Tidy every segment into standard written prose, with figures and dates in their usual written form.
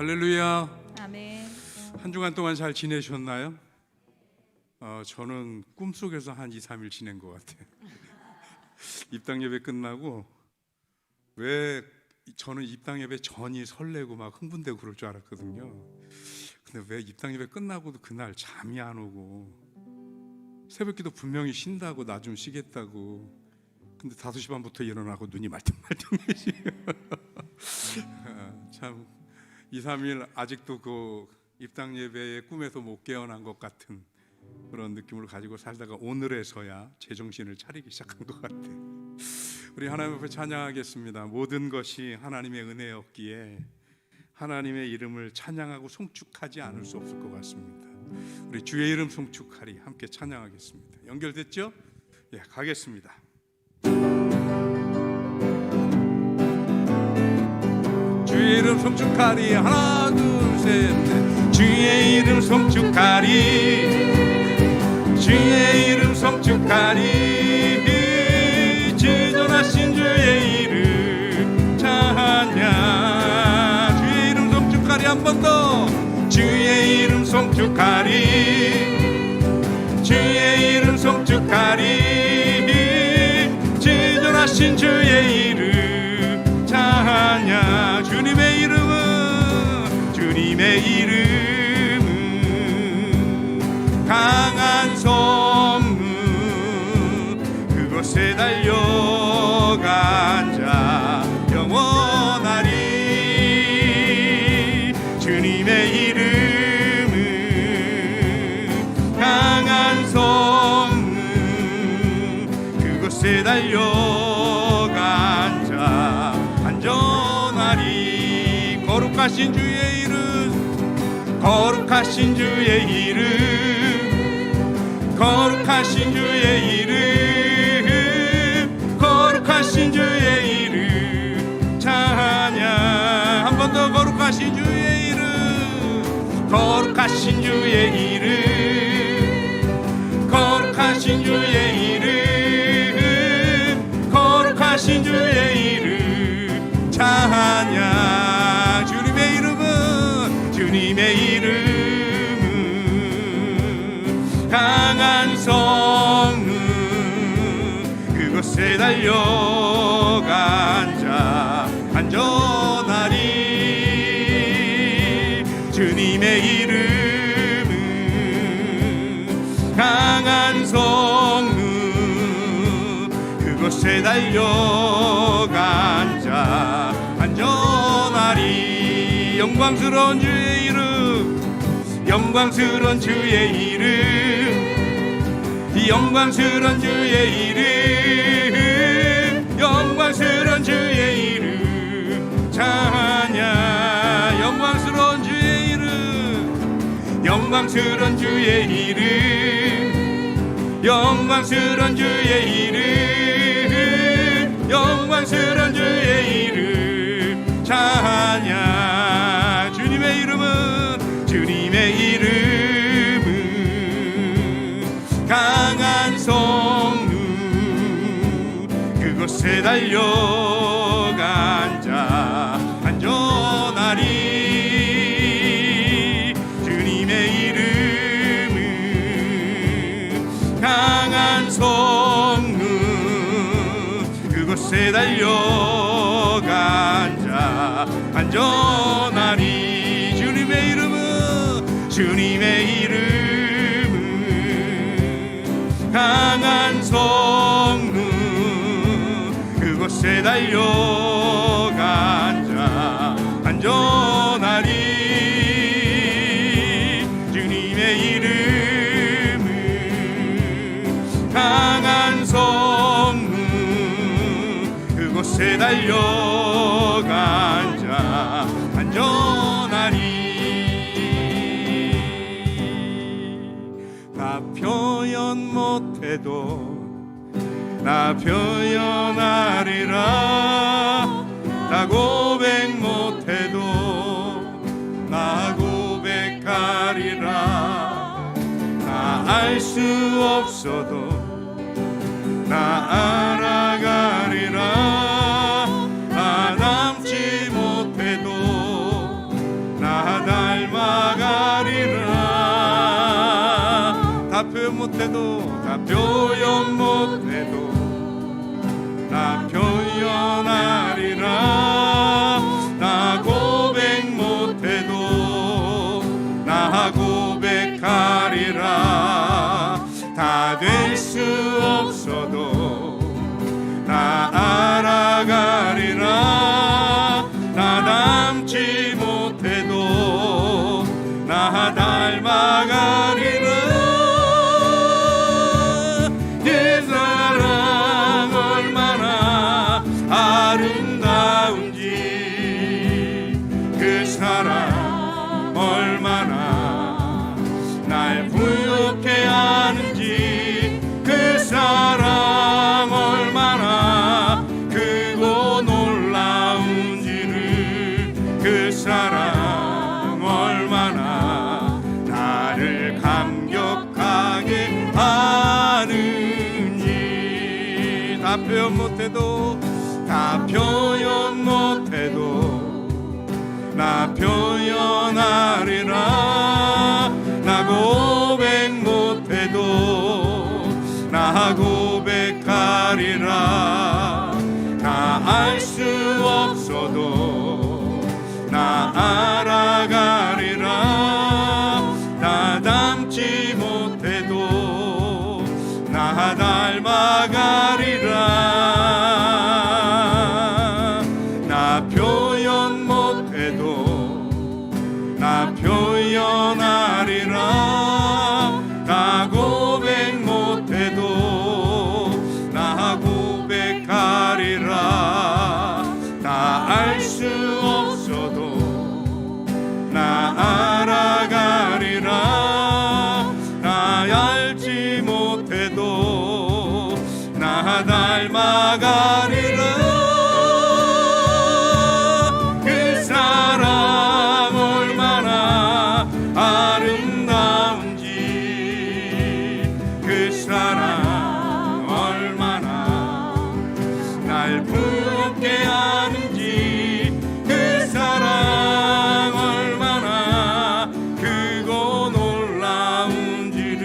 할렐루야. 아멘. 한 주간 동안 잘 지내셨나요? 저는 꿈속에서 한 2, 3일 지낸 것 같아요. 입당 예배 끝나고 왜 저는 입당 예배 전이 설레고 막 흥분되고 그럴 줄 알았거든요. 근데 왜 입당 예배 끝나고도 그날 잠이 안 오고 새벽기도 분명히 쉰다고 나 좀 쉬겠다고 근데 5시 반부터 일어나고 눈이 말똥말똥해지고 참 2, 3일 아직도 그 입당 예배의 꿈에서 못 깨어난 것 같은 그런 느낌을 가지고 살다가 오늘에서야 제정신을 차리기 시작한 것 같아. 우리 하나님 앞에 찬양하겠습니다. 모든 것이 하나님의 은혜였기에 하나님의 이름을 찬양하고 송축하지 않을 수 없을 것 같습니다. 우리 주의 이름 송축하리 함께 찬양하겠습니다. 연결됐죠? 예, 가겠습니다. 주의 이름 송축하리 하나 둘 셋 넷. 주의 이름 송축하리 주의 이름 송축하리 지존하신 주의 이름 찬양 주의 이름 송축하리 한 번 더 주의 이름 송축하리 주의 이름 송축하리 지존하신 주의 이름 찬양 주님의 이름은 강한 성문 그곳에 달려간 자 영원하리 주님의 이름은 강한 성문 그곳에 달려간 자 안전하리 거룩하신 주의 이름 거룩하신 주의 이름 거룩하신 주의 이름 거룩하신 주의 이름 찬양 한 번 더 거룩하신 주의 이름 거룩하신 주의 이름 거룩하신 주의 이름 거룩하신 주의 이름 찬양 주님의 이름은 강한 성문 그곳에 달려간 자 안전하리 주님의 이름은 강한 성문 그곳에 달려간 자 안전하리 영광스러운 주의 이름 영광스러운 주의 이름 영광스러운 주의 이름 영광스러운 주의 이름 찬양 영광스러운 주의 이름 영광스러운 주의 이름 영광스러운 주의 이름 영광스러운 주의 이름 찬양 주님의 이름은 강한 성문 그곳에 달려간 자 안전하리 주님의 이름은 강한 성문 그곳에 달려간 자 안전하리 주님의 이름은 강한 성문 그곳에 달려간 자 안전하리 주님의 이름은 강한 성문 그곳에 달려간 자 안전하리 표현 못해도 나 표현하리라 나 고백 못해도 나 고백하리라 나 알 수 없어도 나 알아가리라 나 남지 못해도 나 표현 못해도 다 표현 못해도 다 표현하리라. 나 고백 못해도 나 고백하리라. 다 될 수 없어도 나 알아가리라. 나 닮지 못해도 나 닮아가리라. 그 사랑 얼마나 아름다운지, 그 사랑 얼마나 날 부욕해 하는지, 그 사랑 얼마나 크고 놀라운지를, 그 사랑 얼마나 나를 감격하게 하는지. 다 표현 못해도 다 표현 못해도 나 표현하리라. 나 고백 못해도 나 고백하리라. 나 알 수 없어도 나 알아가리라. 나 닮지 못해도 나 닮아가리라. 나 표현 못해도 나 표현하리라. 나 고백 못해도 나 고백하리라. 나 알 수 없어도 나 알아가리라. 나 알지 못해도 나 닮아가리라. 그 사랑 얼마나 아름다운지, 그 사랑 얼마나 날 부럽게 하는지, 그 사랑 얼마나 크고 놀라운지를,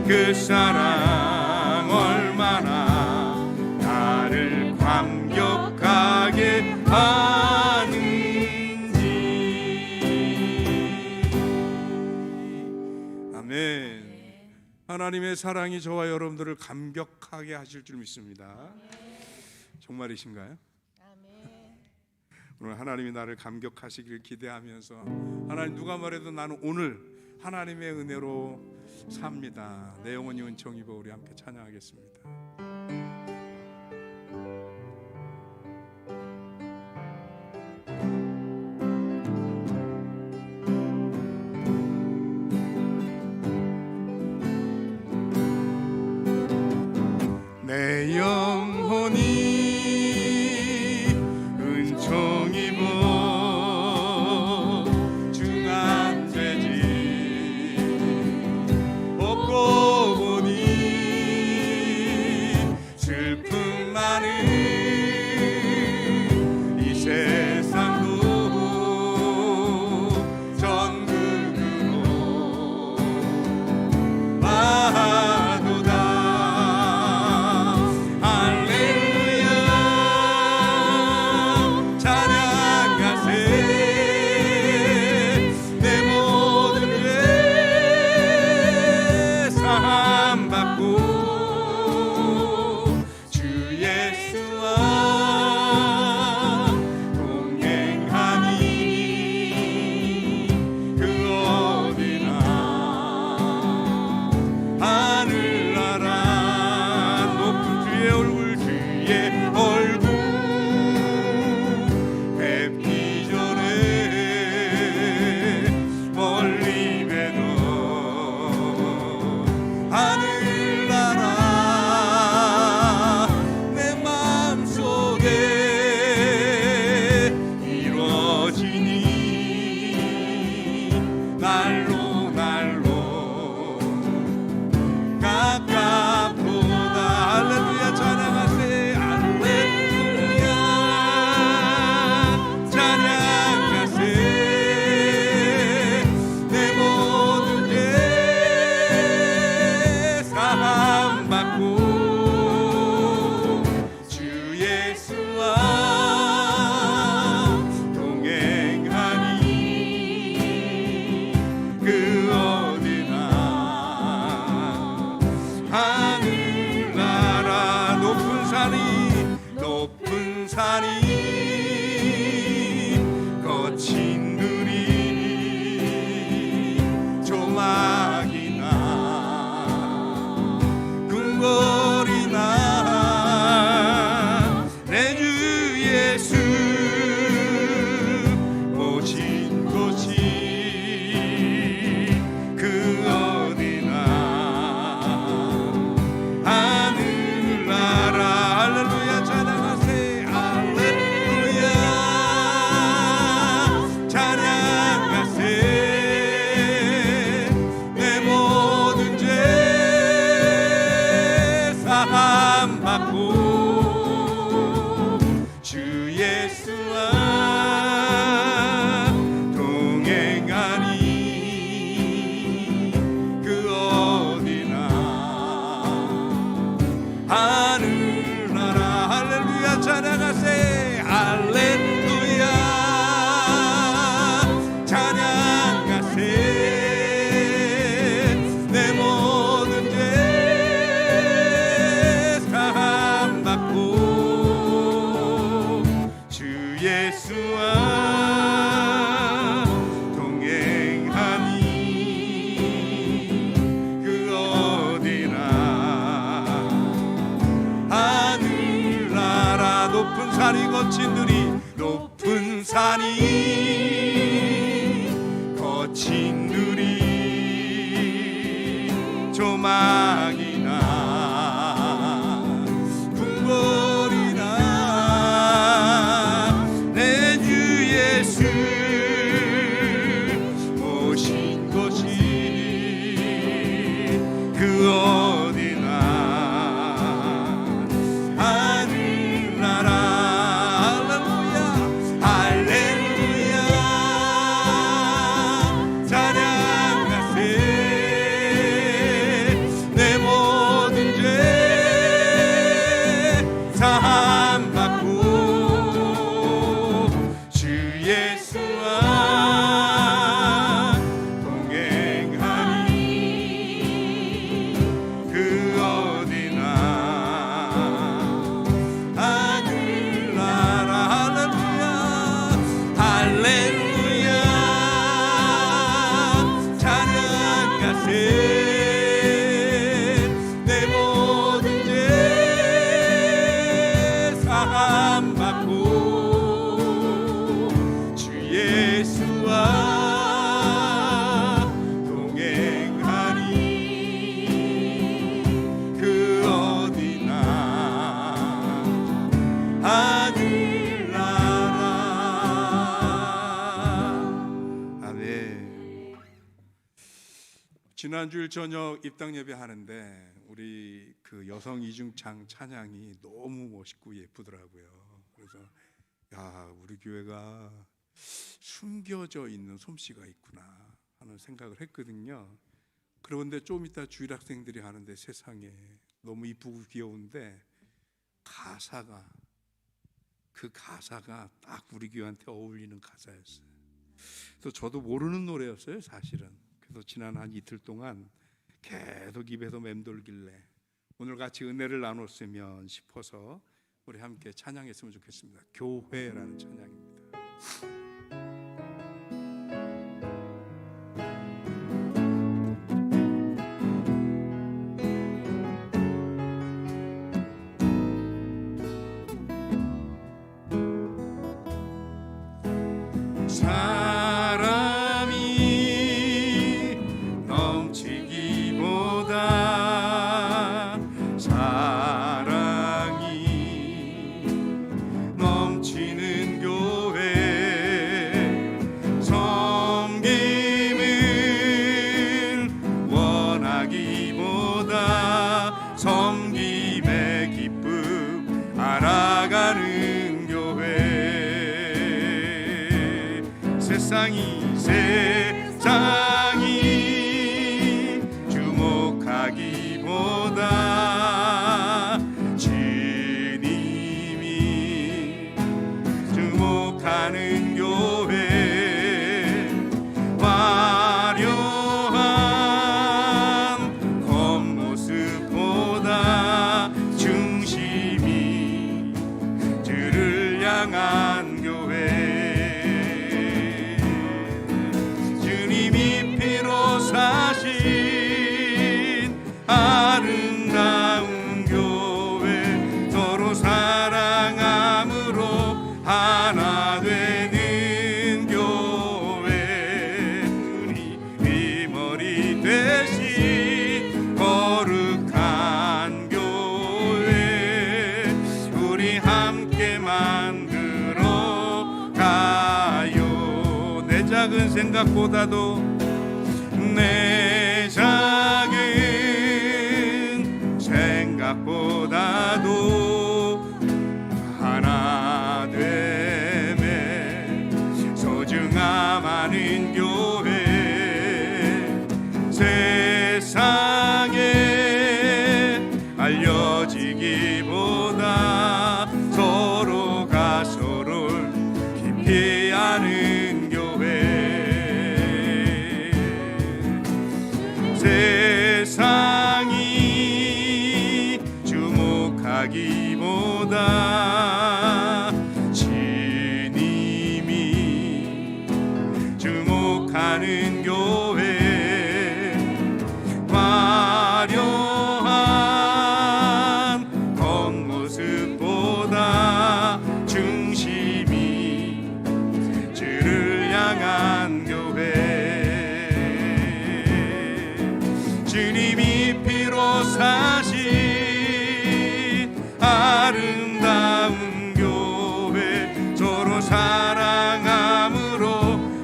그 사랑 얼마나 나를 감격하게 하는지. 아멘. 하나님의 사랑이 저와 여러분들을 감격하게 하실 줄 믿습니다. 정말이신가요? 오늘 하나님이 나를 감격하시길 기대하면서, 하나님 누가 말해도 나는 오늘 하나님의 은혜로 삽니다. 내 영혼이 은총 입어. 우리 함께 찬양하겠습니다. 내 영혼이 은총 입어 중한 죄지 없고 보니 슬픔 많은 이 세상도 전국으로 와도다. 할렐루야 산이 거친 들이 조막이 나 궁궐이 나 내 주 예수 모신 곳이 그 어디나 하늘나라 할렐루야 찬양하세 할렐루야 찬양하세 내 모든 죄 사함 받고 주 예수와 동행하니 그 어디나 하늘나라 할렐루야 찬양하세 할렐루야 찬양하세 내 모든 죄 사함 받고 주 예수와 동행하니 그 어디나 하늘나라 높은 산이 거친 들이 높은 산이 거친 들이 조망이 나 궁궐이 나 내 주 예수 모신 곳이 그 어디나 하늘나라 할렐루야 할렐루야 찬양하세 내 모든 죄 사함 받고 주 예수와 동행하니 그 어디나 하늘나라 할렐루야 할렐루야 찬양하세 내 모든 죄 사함 받고 주 예수와 동행하니 그 어디나 하늘나라 아멘. 지난주일 저녁 입당 예배 하는데 우리 그 여성 이중창 찬양이 너무 멋있고 예쁘더라고요. 그래서 야 우리 교회가 숨겨져 있는 솜씨가 있구나 하는 생각을 했거든요. 그런데 좀 이따 주일 학생들이 하는데 세상에 너무 이쁘고 귀여운데 그 가사가 딱 우리 교회한테 어울리는 가사였어요. 그래서 저도 모르는 노래였어요 사실은. 그래서 지난 한 이틀 동안 계속 입에서 맴돌길래 오늘 같이 은혜를 나눴으면 싶어서 우리 함께 찬양했으면 좋겠습니다. 교회라는 찬양입니다. 사람이 넘치기보다 사랑이 넘치는 교회 섬김을 원하기보다 섬김의 기쁨 알아가는 교회 세상이 주목하기보다 주님이 주목하는 교회 화려한 겉모습보다 중심이 주를 생각보다도 내 작은 생각보다도 하나 됨에 소중함 아는 교회 세상에 알려지기보다 서로가 서로를 깊이 아는 교회 세상이 주목하기보다 주님이 주목하는 교회 화려한 겉모습보다 중심이 주를 향한 교회 주님이 피로 사신 아름다운 교회 서로 사랑함으로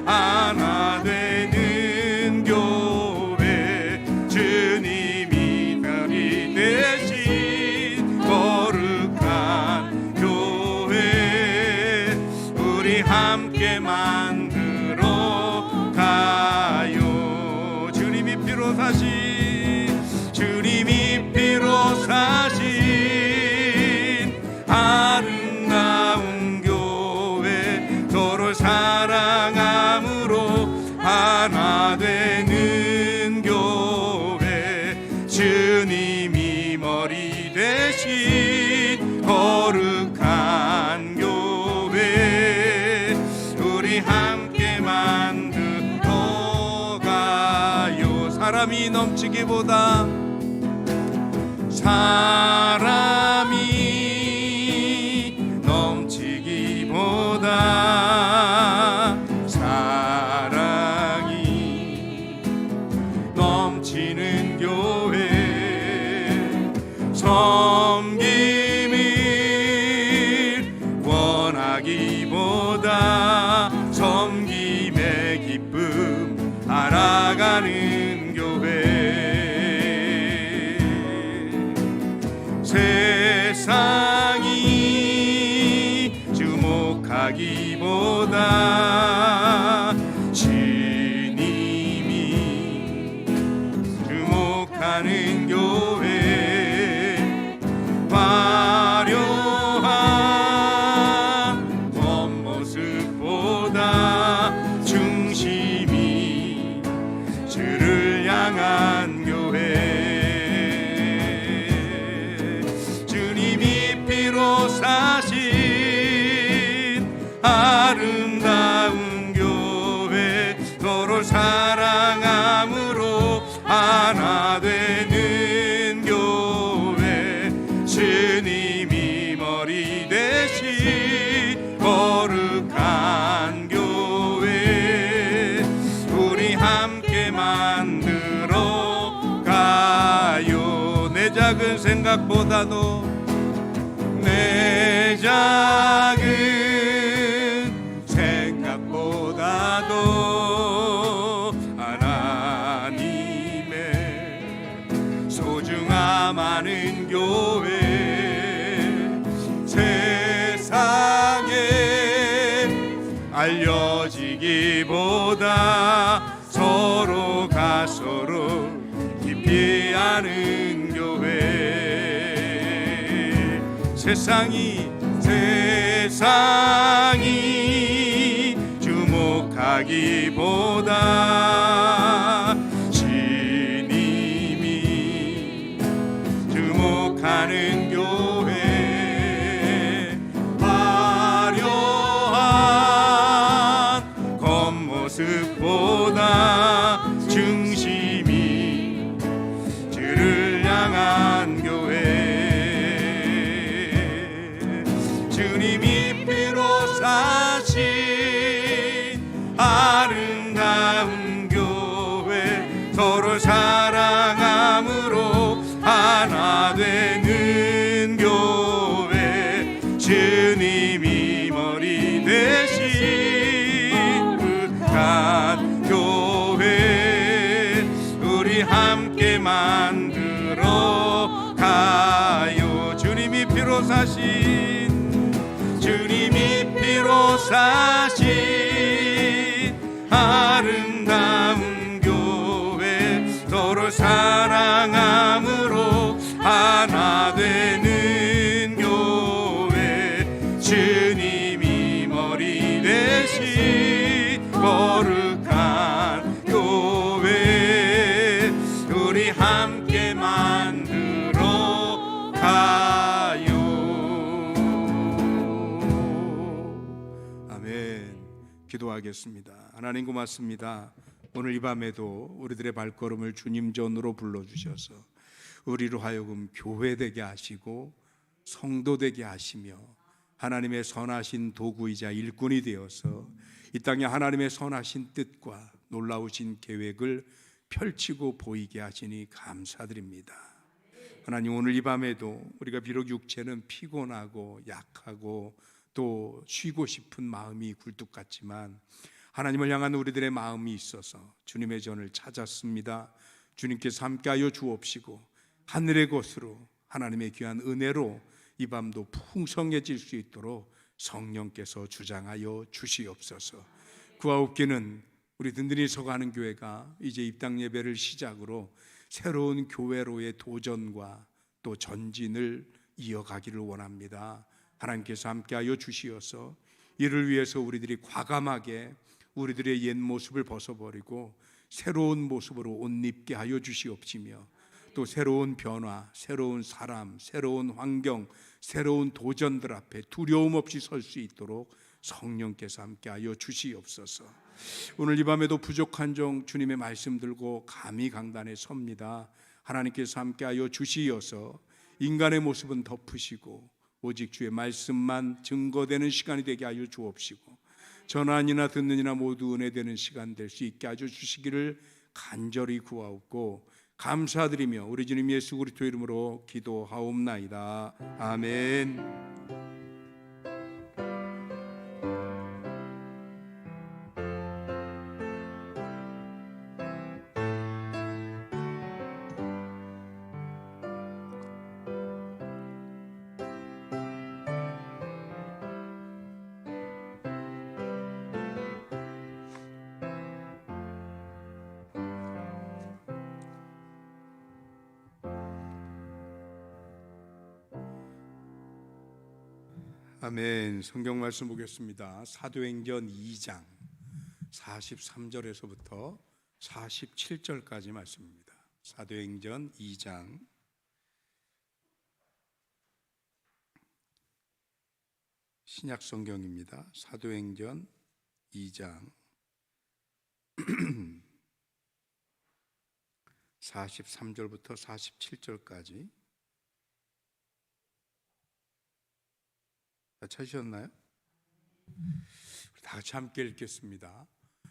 하나 되는 교회 주님이 별이 되신 거룩한 교회 우리 함께 만들어 가요 주님이 피로 사신 아름다운 교회 서로 사랑함으로 하나 되는 교회 주님이 머리 되신 거룩한 교회 우리 함께 만들어 가요 사람이 넘치기보다 사랑이 넘치는 교회 섬김을 원하기보다 섬김의 기쁨 알아가는 교회 세상이 주목하기보다 주님이 주목하는 교회 화려한 겉모습보다 중심이 주를 향한 교회 사신 아름다운 교회 서로 사랑함으로 하나 되는 교회 주님이 머리 되신 거룩한 교회 우리 함께 만들어 가요 내 작은 생각보다도 내 작은 생각보다도 하나님의 소중함 아는 교회 세상에 알려지기보다 서로가 서로 깊이 아는 교회 세상이 주목하기보다 주님이 주목하는 교회 화려한 겉모습보다 중심이 주를 향한 교회 주님이 피로 사신 아름다운 교회 서로 사랑함으로 하나 되는 만들어 가요. 주님이 피로 사신 아름다운 교회, 서로 사랑함으로 하나 되는 교회, 주님이 머리 대신 거룩한 교회, 우리 함께 만들어 가요. 아멘. 기도하겠습니다. 하나님 고맙습니다. 오늘 이 밤에도 우리들의 발걸음을 주님 전으로 불러주셔서 우리로 하여금 교회 되게 하시고 성도 되게 하시며 하나님의 선하신 도구이자 일꾼이 되어서 이 땅에 하나님의 선하신 뜻과 놀라우신 계획을 펼치고 보이게 하시니 감사드립니다. 하나님, 오늘 이 밤에도 우리가 비록 육체는 피곤하고 약하고 또 쉬고 싶은 마음이 굴뚝 같지만 하나님을 향한 우리들의 마음이 있어서 주님의 전을 찾았습니다. 주님께서 함께하여 주옵시고 하늘의 것으로 하나님의 귀한 은혜로 이 밤도 풍성해질 수 있도록 성령께서 주장하여 주시옵소서. 그와 웃기는 우리 든든히 서가는 교회가 이제 입당 예배를 시작으로 새로운 교회로의 도전과 또 전진을 이어가기를 원합니다. 하나님께서 함께하여 주시어서 이를 위해서 우리들이 과감하게 우리들의 옛 모습을 벗어버리고 새로운 모습으로 옷 입게 하여 주시옵시며 또 새로운 변화, 새로운 사람, 새로운 환경, 새로운 도전들 앞에 두려움 없이 설 수 있도록 성령께서 함께하여 주시옵소서. 오늘 이 밤에도 부족한 종 주님의 말씀 들고 감히 강단에 섭니다. 하나님께서 함께하여 주시어서 인간의 모습은 덮으시고 오직 주의 말씀만 증거되는 시간이 되게 하여 주옵시고 전하니나 듣는 이나 모두 은혜되는 시간 될 수 있게 하여 주시기를 간절히 구하옵고 감사드리며 우리 주님 예수 그리스도 이름으로 기도하옵나이다. 아멘. 아멘. 성경 말씀 보겠습니다. 사도행전 2장 43절에서부터 47절까지 말씀입니다. 사도행전 2장 신약 성경입니다. 사도행전 2장 43절부터 47절까지 다 찾으셨나요? 다 같이 함께 읽겠습니다.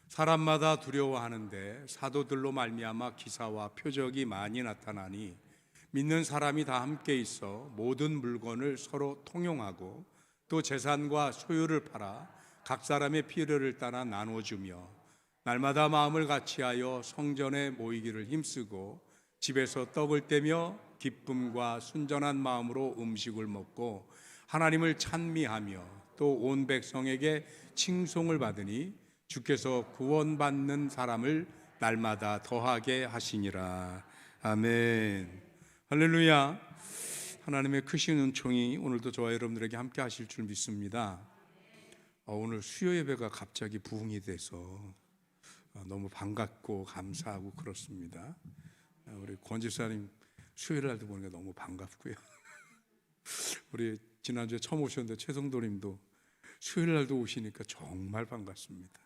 사람마다 두려워하는데 사도들로 말미암아 기사와 표적이 많이 나타나니 믿는 사람이 다 함께 있어 모든 물건을 서로 통용하고 또 재산과 소유를 팔아 각 사람의 필요를 따라 나눠주며 날마다 마음을 같이하여 성전에 모이기를 힘쓰고 집에서 떡을 떼며 기쁨과 순전한 마음으로 음식을 먹고 하나님을 찬미하며 또 온 백성에게 칭송을 받으니 주께서 구원받는 사람을 날마다 더하게 하시니라. 아멘. 할렐루야. 하나님의 크신 은총이 오늘도 저와 여러분들에게 함께 하실 줄 믿습니다. 오늘 수요 예배가 갑자기 부흥이 돼서 너무 반갑고 감사하고 그렇습니다. 우리 권 집사님 수요일 날도 보니까 너무 반갑고요. 우리 지난주에 처음 오셨는데 최성도님도 수요일 날도 오시니까 정말 반갑습니다.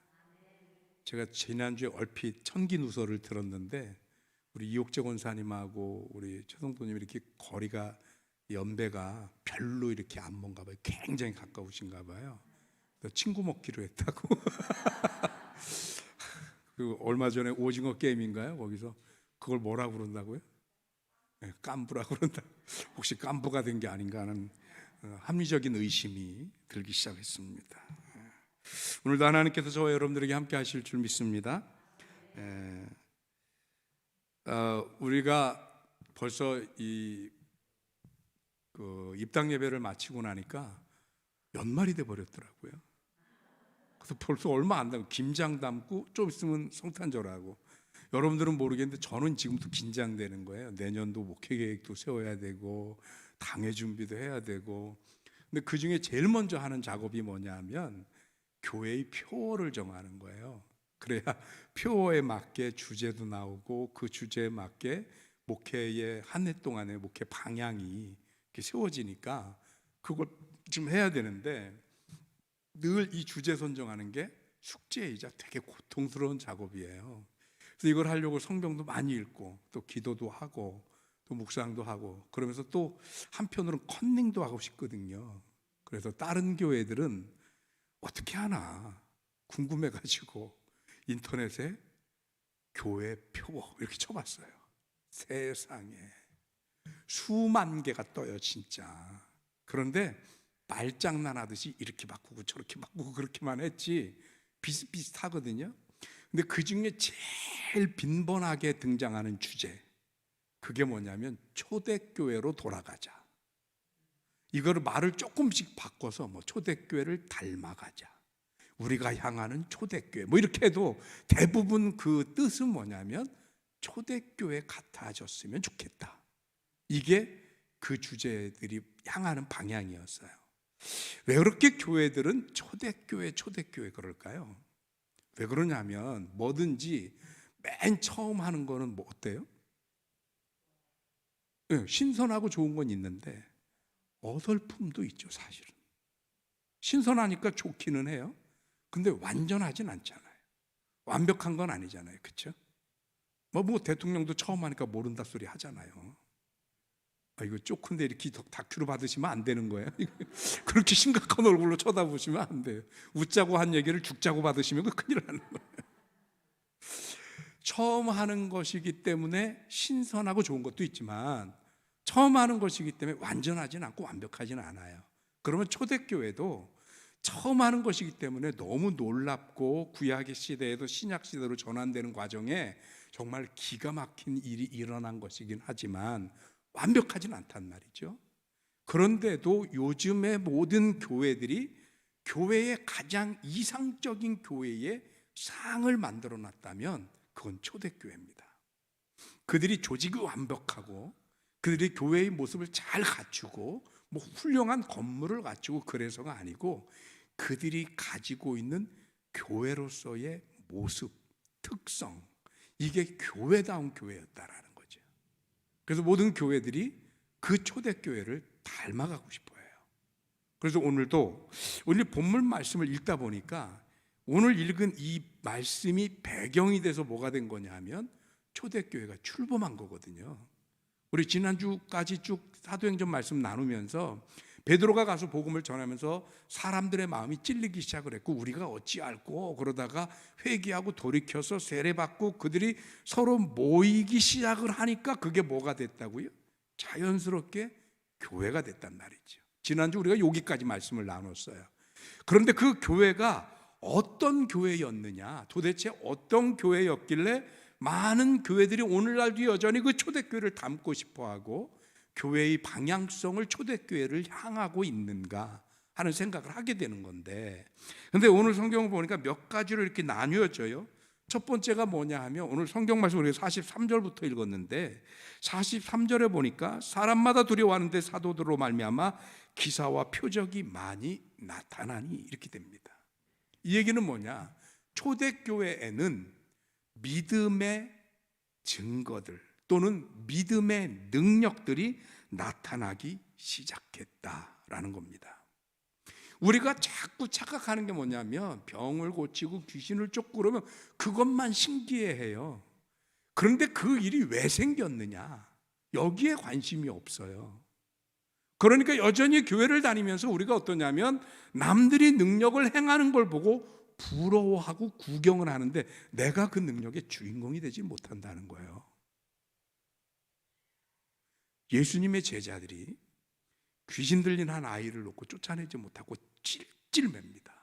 제가 지난주에 얼핏 천기 누설을 들었는데 우리 이옥재 권사님하고 우리 최성도님 이렇게 거리가 연배가 별로 이렇게 안 먼가 봐요. 굉장히 가까우신가 봐요. 친구 먹기로 했다고. 그 얼마 전에 오징어 게임인가요? 거기서 그걸 뭐라고 그런다고요? 네, 깐부라고 그런다. 혹시 깐부가 된 게 아닌가 하는 합리적인 의심이 들기 시작했습니다. 오늘도 하나님께서 저와 여러분들에게 함께 하실 줄 믿습니다. 우리가 벌써 입당 예배를 마치고 나니까 연말이 돼 버렸더라고요. 그래서 벌써 얼마 안 남고 김장 담고 좀 있으면 성탄절하고, 여러분들은 모르겠는데 저는 지금도 긴장되는 거예요. 내년도 목회 계획도 세워야 되고 당회 준비도 해야 되고. 근데 그 중에 제일 먼저 하는 작업이 뭐냐면 교회의 표어를 정하는 거예요. 그래야 표어에 맞게 주제도 나오고 그 주제에 맞게 목회의 한 해 동안의 목회 방향이 이렇게 세워지니까 그걸 좀 해야 되는데, 늘 이 주제 선정하는 게 숙제이자 되게 고통스러운 작업이에요. 그래서 이걸 하려고 성경도 많이 읽고 또 기도도 하고 또 묵상도 하고, 그러면서 또 한편으로는 컨닝도 하고 싶거든요. 그래서 다른 교회들은 어떻게 하나 궁금해가지고 인터넷에 교회 표어 이렇게 쳐봤어요. 세상에 수만 개가 떠요 진짜. 그런데 말장난하듯이 이렇게 바꾸고 저렇게 바꾸고 그렇게만 했지 비슷비슷하거든요. 근데 그 중에 제일 빈번하게 등장하는 주제, 그게 뭐냐면 초대교회로 돌아가자. 이거를 말을 조금씩 바꿔서 뭐 초대교회를 닮아가자, 우리가 향하는 초대교회, 뭐 이렇게 해도 대부분 그 뜻은 뭐냐면 초대교회 같아졌으면 좋겠다. 이게 그 주제들이 향하는 방향이었어요. 왜 그렇게 교회들은 초대교회 그럴까요? 왜 그러냐면 뭐든지 맨 처음 하는 거는 뭐 어때요? 신선하고 좋은 건 있는데 어설픔도 있죠 사실은. 신선하니까 좋기는 해요. 근데 완전하진 않잖아요. 완벽한 건 아니잖아요. 그렇죠? 뭐 대통령도 처음 하니까 모른다 소리 하잖아요. 이거 쪼큰데 이렇게 다큐로 받으시면 안 되는 거예요. 그렇게 심각한 얼굴로 쳐다보시면 안 돼요. 웃자고 한 얘기를 죽자고 받으시면 큰일 나는 거예요. 처음 하는 것이기 때문에 신선하고 좋은 것도 있지만 처음 하는 것이기 때문에 완전하진 않고 완벽하진 않아요. 그러면 초대교회도 처음 하는 것이기 때문에 너무 놀랍고 구약의 시대에도 신약 시대로 전환되는 과정에 정말 기가 막힌 일이 일어난 것이긴 하지만 완벽하진 않단 말이죠. 그런데도 요즘의 모든 교회들이 교회의 가장 이상적인 교회의 상을 만들어 놨다면 그건 초대교회입니다. 그들이 조직이 완벽하고 그들이 교회의 모습을 잘 갖추고 뭐 훌륭한 건물을 갖추고 그래서가 아니고 그들이 가지고 있는 교회로서의 모습, 특성, 이게 교회다운 교회였다라는 거죠. 그래서 모든 교회들이 그 초대교회를 닮아가고 싶어요. 그래서 오늘 본문 말씀을 읽다 보니까 오늘 읽은 이 말씀이 배경이 돼서 뭐가 된 거냐 하면 초대교회가 출범한 거거든요. 우리 지난주까지 쭉 사도행전 말씀 나누면서 베드로가 가서 복음을 전하면서 사람들의 마음이 찔리기 시작을 했고 우리가 어찌할꼬 그러다가 회개하고 돌이켜서 세례받고 그들이 서로 모이기 시작을 하니까 그게 뭐가 됐다고요? 자연스럽게 교회가 됐단 말이죠. 지난주 우리가 여기까지 말씀을 나눴어요. 그런데 그 교회가 어떤 교회였느냐, 도대체 어떤 교회였길래 많은 교회들이 오늘날도 여전히 그 초대교회를 담고 싶어하고 교회의 방향성을 초대교회를 향하고 있는가 하는 생각을 하게 되는 건데, 근데 오늘 성경을 보니까 몇 가지로 이렇게 나뉘어져요. 첫 번째가 뭐냐 하면 오늘 성경 말씀 우리가 43절부터 읽었는데 43절에 보니까 사람마다 두려워하는데 사도들로 말미암아 기사와 표적이 많이 나타나니 이렇게 됩니다. 이 얘기는 뭐냐? 초대교회에는 믿음의 증거들 또는 믿음의 능력들이 나타나기 시작했다라는 겁니다. 우리가 자꾸 착각하는 게 뭐냐면 병을 고치고 귀신을 쫓고 그러면 그것만 신기해해요. 그런데 그 일이 왜 생겼느냐? 여기에 관심이 없어요. 그러니까 여전히 교회를 다니면서 우리가 어떠냐면 남들이 능력을 행하는 걸 보고 부러워하고 구경을 하는데 내가 그 능력의 주인공이 되지 못한다는 거예요. 예수님의 제자들이 귀신 들린 한 아이를 놓고 쫓아내지 못하고 찔찔맵니다.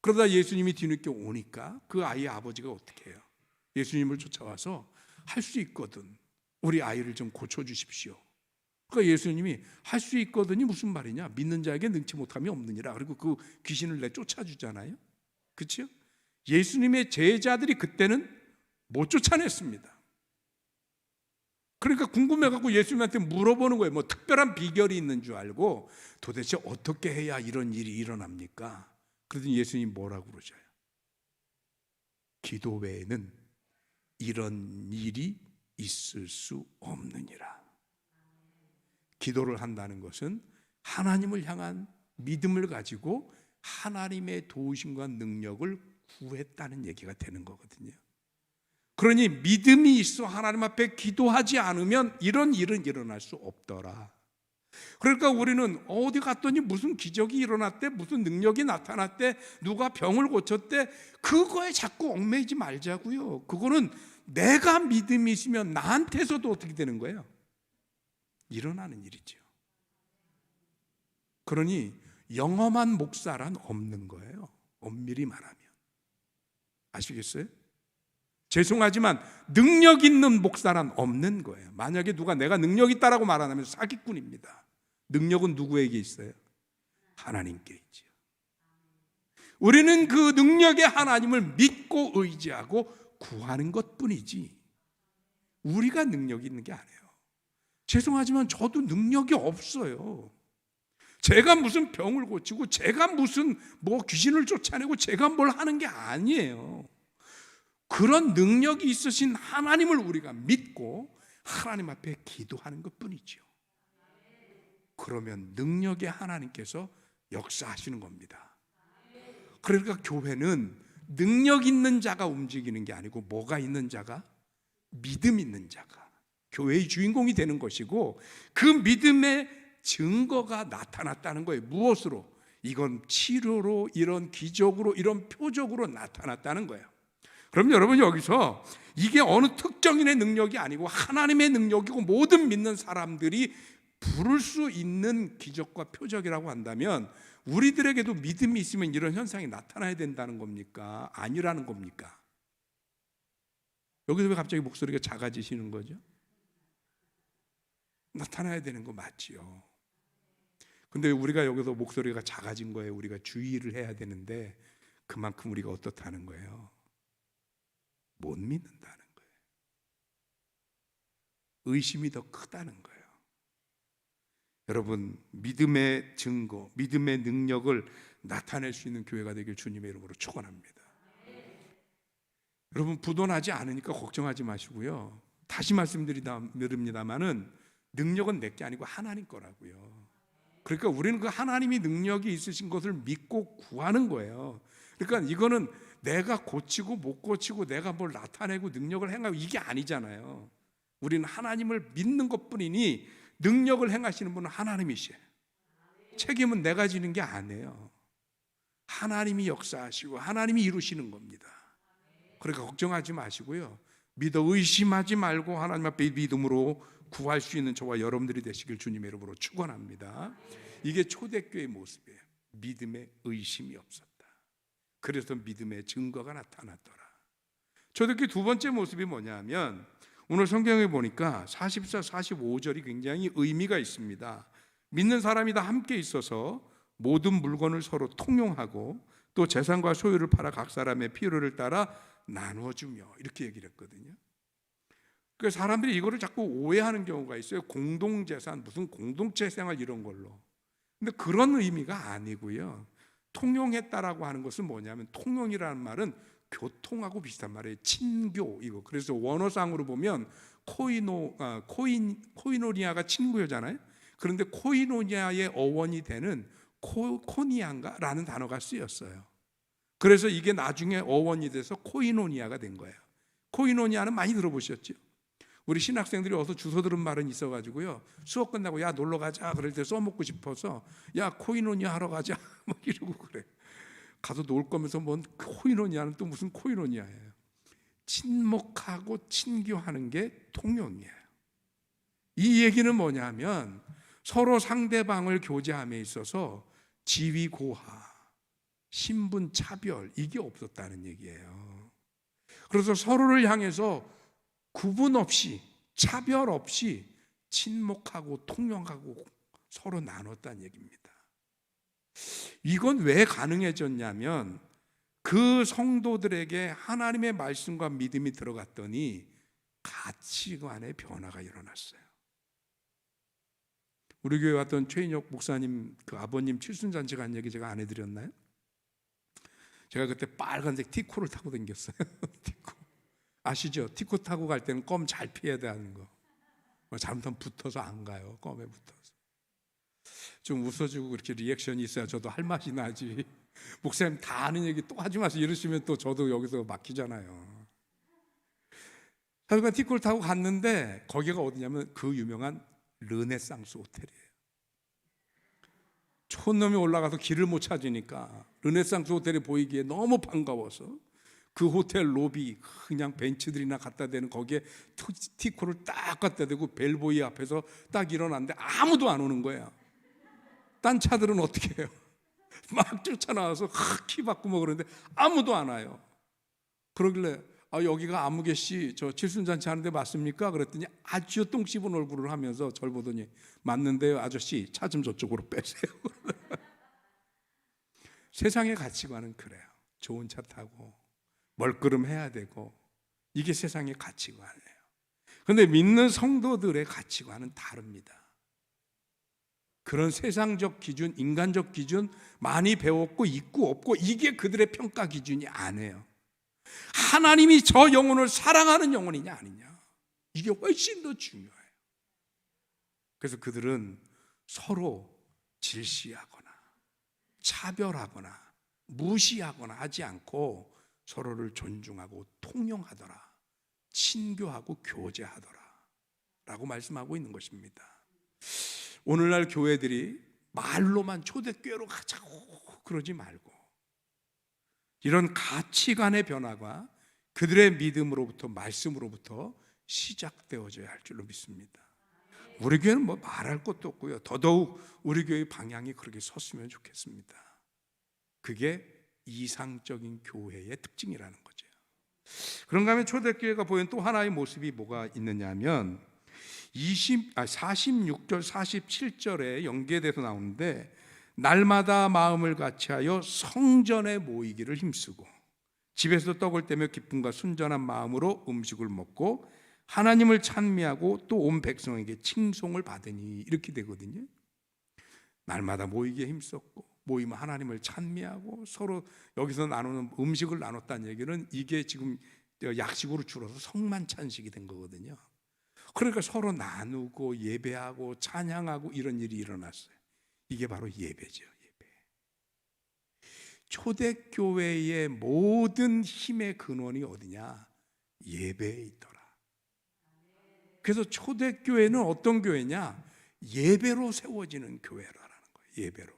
그러다 예수님이 뒤늦게 오니까 그 아이의 아버지가 어떻게 해요? 예수님을 쫓아와서 할 수 있거든, 우리 아이를 좀 고쳐주십시오. 그러니까 예수님이 할 수 있거든이 무슨 말이냐? 믿는 자에게 능치 못함이 없느니라. 그리고 그 귀신을 내쫓아주잖아요. 그렇죠? 예수님의 제자들이 그때는 못 쫓아냈습니다. 그러니까 궁금해갖고 예수님한테 물어보는 거예요. 뭐 특별한 비결이 있는 줄 알고 도대체 어떻게 해야 이런 일이 일어납니까? 그러더니 예수님이 뭐라고 그러셔요? 기도 외에는 이런 일이 있을 수 없느니라. 기도를 한다는 것은 하나님을 향한 믿음을 가지고 하나님의 도우심과 능력을 구했다는 얘기가 되는 거거든요. 그러니 믿음이 있어 하나님 앞에 기도하지 않으면 이런 일은 일어날 수 없더라. 그러니까 우리는 어디 갔더니 무슨 기적이 일어났대, 무슨 능력이 나타났대, 누가 병을 고쳤대, 그거에 자꾸 얽매이지 말자고요. 그거는 내가 믿음이 있으면 나한테서도 어떻게 되는 거예요? 일어나는 일이죠. 그러니 영험한 목사란 없는 거예요. 엄밀히 말하면. 아시겠어요? 죄송하지만 능력 있는 목사란 없는 거예요. 만약에 누가 내가 능력 있다라고 말하면 사기꾼입니다. 능력은 누구에게 있어요? 하나님께 있죠. 우리는 그 능력의 하나님을 믿고 의지하고 구하는 것뿐이지 우리가 능력이 있는 게 아니에요. 죄송하지만 저도 능력이 없어요. 제가 무슨 병을 고치고 제가 무슨 뭐 귀신을 쫓아내고 제가 뭘 하는 게 아니에요. 그런 능력이 있으신 하나님을 우리가 믿고 하나님 앞에 기도하는 것뿐이죠. 그러면 능력의 하나님께서 역사하시는 겁니다. 그러니까 교회는 능력 있는 자가 움직이는 게 아니고 뭐가 있는 자가? 믿음 있는 자가 교회의 주인공이 되는 것이고 그 믿음의 증거가 나타났다는 거예요. 무엇으로? 이건 치료로, 이런 기적으로, 이런 표적으로 나타났다는 거예요. 그럼 여러분 여기서 이게 어느 특정인의 능력이 아니고 하나님의 능력이고 모든 믿는 사람들이 부를 수 있는 기적과 표적이라고 한다면 우리들에게도 믿음이 있으면 이런 현상이 나타나야 된다는 겁니까? 아니라는 겁니까? 여기서 왜 갑자기 목소리가 작아지시는 거죠? 나타나야 되는 거 맞지요. 근데 우리가 여기서 목소리가 작아진 거예요. 우리가 주의를 해야 되는데 그만큼 우리가 어떻다는 거예요? 못 믿는다는 거예요. 의심이 더 크다는 거예요. 여러분, 믿음의 증거, 믿음의 능력을 나타낼 수 있는 교회가 되길 주님의 이름으로 축원합니다. 여러분, 부도나지 않으니까 걱정하지 마시고요. 다시 말씀드립니다만은 능력은 내 게 아니고 하나님 거라고요. 그러니까 우리는 그 하나님이 능력이 있으신 것을 믿고 구하는 거예요. 그러니까 이거는 내가 고치고 못 고치고 내가 뭘 나타내고 능력을 행하고 이게 아니잖아요. 우리는 하나님을 믿는 것뿐이니 능력을 행하시는 분은 하나님이시에요. 책임은 내가 지는 게 아니에요. 하나님이 역사하시고 하나님이 이루시는 겁니다. 그러니까 걱정하지 마시고요. 믿어 의심하지 말고 하나님 앞에 믿음으로 구할 수 있는 저와 여러분들이 되시길 주님의 이름으로 축원합니다. 이게 초대교회의 모습이에요. 믿음에 의심이 없었다. 그래서 믿음의 증거가 나타났더라. 초대교회 두 번째 모습이 뭐냐면 오늘 성경에 보니까 44, 45절이 굉장히 의미가 있습니다. 믿는 사람이 다 함께 있어서 모든 물건을 서로 통용하고 또 재산과 소유를 팔아 각 사람의 필요를 따라 나눠주며 이렇게 얘기를 했거든요. 그 사람들이 이거를 자꾸 오해하는 경우가 있어요. 공동재산, 무슨 공동체 생활 이런 걸로. 근데 그런 의미가 아니고요. 통용했다라고 하는 것은 뭐냐면 통용이라는 말은 교통하고 비슷한 말이에요. 친교 이거. 그래서 원어상으로 보면 코이노니아가 친구잖아요. 그런데 코이노니아의 어원이 되는 코니안가라는 단어가 쓰였어요. 그래서 이게 나중에 어원이 돼서 코이노니아가 된 거예요. 코이노니아는 많이 들어보셨죠? 우리 신학생들이 어서 주워 들은 말은 있어가지고요. 수업 끝나고 야 놀러 가자 그럴 때 써먹고 싶어서 야 코이노니아 하러 가자 뭐 이러고 그래. 가서 놀 거면서 뭔 코이노니아는 또 무슨 코이노니아예요. 친목하고 친교하는 게 통용이에요. 이 얘기는 뭐냐면 서로 상대방을 교제함에 있어서 지위 고하, 신분 차별 이게 없었다는 얘기예요. 그래서 서로를 향해서 구분 없이 차별 없이 친목하고 통용하고 서로 나눴다는 얘기입니다. 이건 왜 가능해졌냐면 그 성도들에게 하나님의 말씀과 믿음이 들어갔더니 가치관의 변화가 일어났어요. 우리 교회 왔던 최인혁 목사님 그 아버님 칠순잔치 간 얘기 제가 안 해드렸나요? 제가 그때 빨간색 티코를 타고 다녔어요. 티코 아시죠? 티코 타고 갈 때는 껌 잘 피해야 되는 거. 잘못하면 붙어서 안 가요. 껌에 붙어서. 좀 웃어주고 그렇게 리액션이 있어야 저도 할 맛이 나지. 목사님 다 아는 얘기 또 하지 마세요 이러시면 또 저도 여기서 막히잖아요. 하여간 티코를 타고 갔는데 거기가 어디냐면 그 유명한 르네상스 호텔이에요. 촌놈이 올라가서 길을 못 찾으니까 르네상스 호텔이 보이기에 너무 반가워서 그 호텔 로비 그냥 벤치들이나 갖다 대는 거기에 티코를 딱 갖다 대고 벨보이 앞에서 딱 일어났는데 아무도 안 오는 거야. 딴 차들은 어떻게 해요? 막 쫓아나와서 키 받고 그러는데 아무도 안 와요. 그러길래 여기가 아무개씨 저 칠순잔치 하는데 맞습니까? 그랬더니 아주 똥 씹은 얼굴을 하면서 절 보더니 맞는데요 아저씨 차 좀 저쪽으로 빼세요. 세상의 가치관은 그래요. 좋은 차 타고 멀끄름 해야 되고 이게 세상의 가치관이에요. 그런데 믿는 성도들의 가치관은 다릅니다. 그런 세상적 기준, 인간적 기준 많이 배웠고 있고 없고 이게 그들의 평가 기준이 아니에요. 하나님이 저 영혼을 사랑하는 영혼이냐 아니냐 이게 훨씬 더 중요해요. 그래서 그들은 서로 질시하거나 차별하거나 무시하거나 하지 않고 서로를 존중하고 통용하더라, 친교하고 교제하더라 라고 말씀하고 있는 것입니다. 오늘날 교회들이 말로만 초대교회로 가자고 그러지 말고 이런 가치관의 변화가 그들의 믿음으로부터 말씀으로부터 시작되어져야 할 줄로 믿습니다. 우리 교회는 뭐 말할 것도 없고요. 더더욱 우리 교회의 방향이 그렇게 섰으면 좋겠습니다. 그게 이상적인 교회의 특징이라는 거죠. 그런가 하면 초대교회가 보이는 또 하나의 모습이 뭐가 있느냐 하면 46절 47절에 연계돼서 나오는데 날마다 마음을 같이하여 성전에 모이기를 힘쓰고 집에서 떡을 떼며 기쁨과 순전한 마음으로 음식을 먹고 하나님을 찬미하고 또 온 백성에게 칭송을 받으니 이렇게 되거든요. 날마다 모이기에 힘썼고 모이면 하나님을 찬미하고 서로 여기서 나누는 음식을 나눴다는 얘기는 이게 지금 약식으로 줄어서 성만찬식이 된 거거든요. 그러니까 서로 나누고 예배하고 찬양하고 이런 일이 일어났어요. 이게 바로 예배죠. 예배. 초대교회의 모든 힘의 근원이 어디냐? 예배에 있더라. 그래서 초대교회는 어떤 교회냐? 예배로 세워지는 교회라는 거예요. 예배로.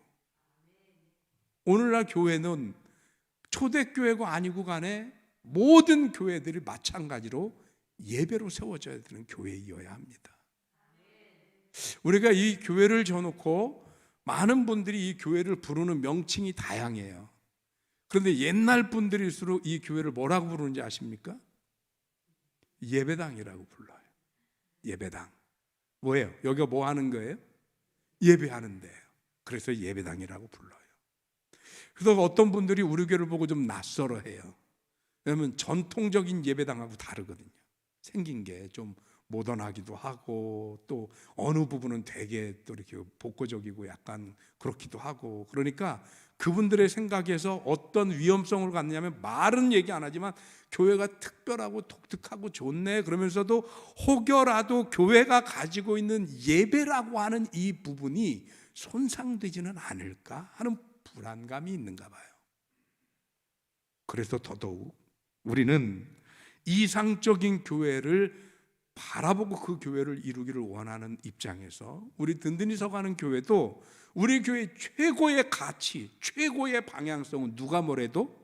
오늘날 교회는 초대교회가 아니고 간에 모든 교회들이 마찬가지로 예배로 세워져야 되는 교회이어야 합니다. 우리가 이 교회를 져놓고 많은 분들이 이 교회를 부르는 명칭이 다양해요. 그런데 옛날 분들일수록 이 교회를 뭐라고 부르는지 아십니까? 예배당이라고 불러요. 예배당. 뭐예요? 여기가 뭐 하는 거예요? 예배하는 데예요. 그래서 예배당이라고 불러요. 그래서 어떤 분들이 우리 교회를 보고 좀 낯설어 해요. 왜냐하면 전통적인 예배당하고 다르거든요. 생긴 게 좀 모던하기도 하고 또 어느 부분은 되게 또 이렇게 복고적이고 약간 그렇기도 하고 그러니까 그분들의 생각에서 어떤 위험성을 갖느냐면 말은 얘기 안 하지만 교회가 특별하고 독특하고 좋네 그러면서도 혹여라도 교회가 가지고 있는 예배라고 하는 이 부분이 손상되지는 않을까 하는 불안감이 있는가 봐요. 그래서 더더욱 우리는 이상적인 교회를 바라보고 그 교회를 이루기를 원하는 입장에서 우리 든든히 서가는 교회도 우리 교회 최고의 가치, 최고의 방향성은 누가 뭐래도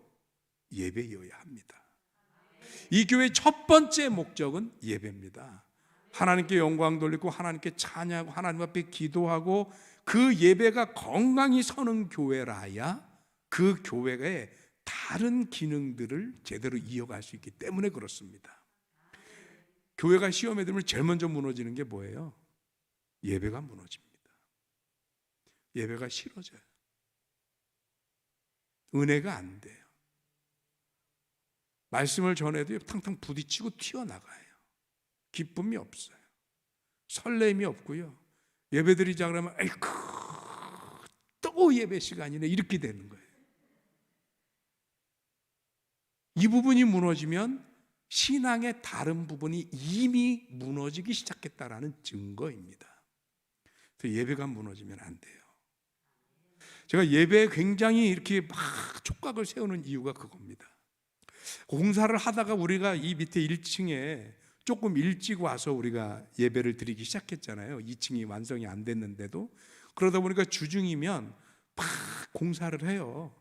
예배여야 합니다. 이 교회의 첫 번째 목적은 예배입니다. 하나님께 영광 돌리고 하나님께 찬양하고 하나님 앞에 기도하고 그 예배가 건강히 서는 교회라야 그 교회의 다른 기능들을 제대로 이어갈 수 있기 때문에 그렇습니다. 교회가 시험에 들면 제일 먼저 무너지는 게 뭐예요? 예배가 무너집니다. 예배가 싫어져요. 은혜가 안 돼요. 말씀을 전해도 탕탕 부딪히고 튀어나가요. 기쁨이 없어요. 설렘이 없고요. 예배드리자 그러면 아이쿠 또 예배 시간이네 이렇게 되는 거예요. 이 부분이 무너지면 신앙의 다른 부분이 이미 무너지기 시작했다라는 증거입니다. 그래서 예배가 무너지면 안 돼요. 제가 예배에 굉장히 이렇게 막 촉각을 세우는 이유가 그겁니다. 공사를 하다가 우리가 이 밑에 1층에 조금 일찍 와서 우리가 예배를 드리기 시작했잖아요. 2층이 완성이 안 됐는데도. 그러다 보니까 주중이면 막 공사를 해요.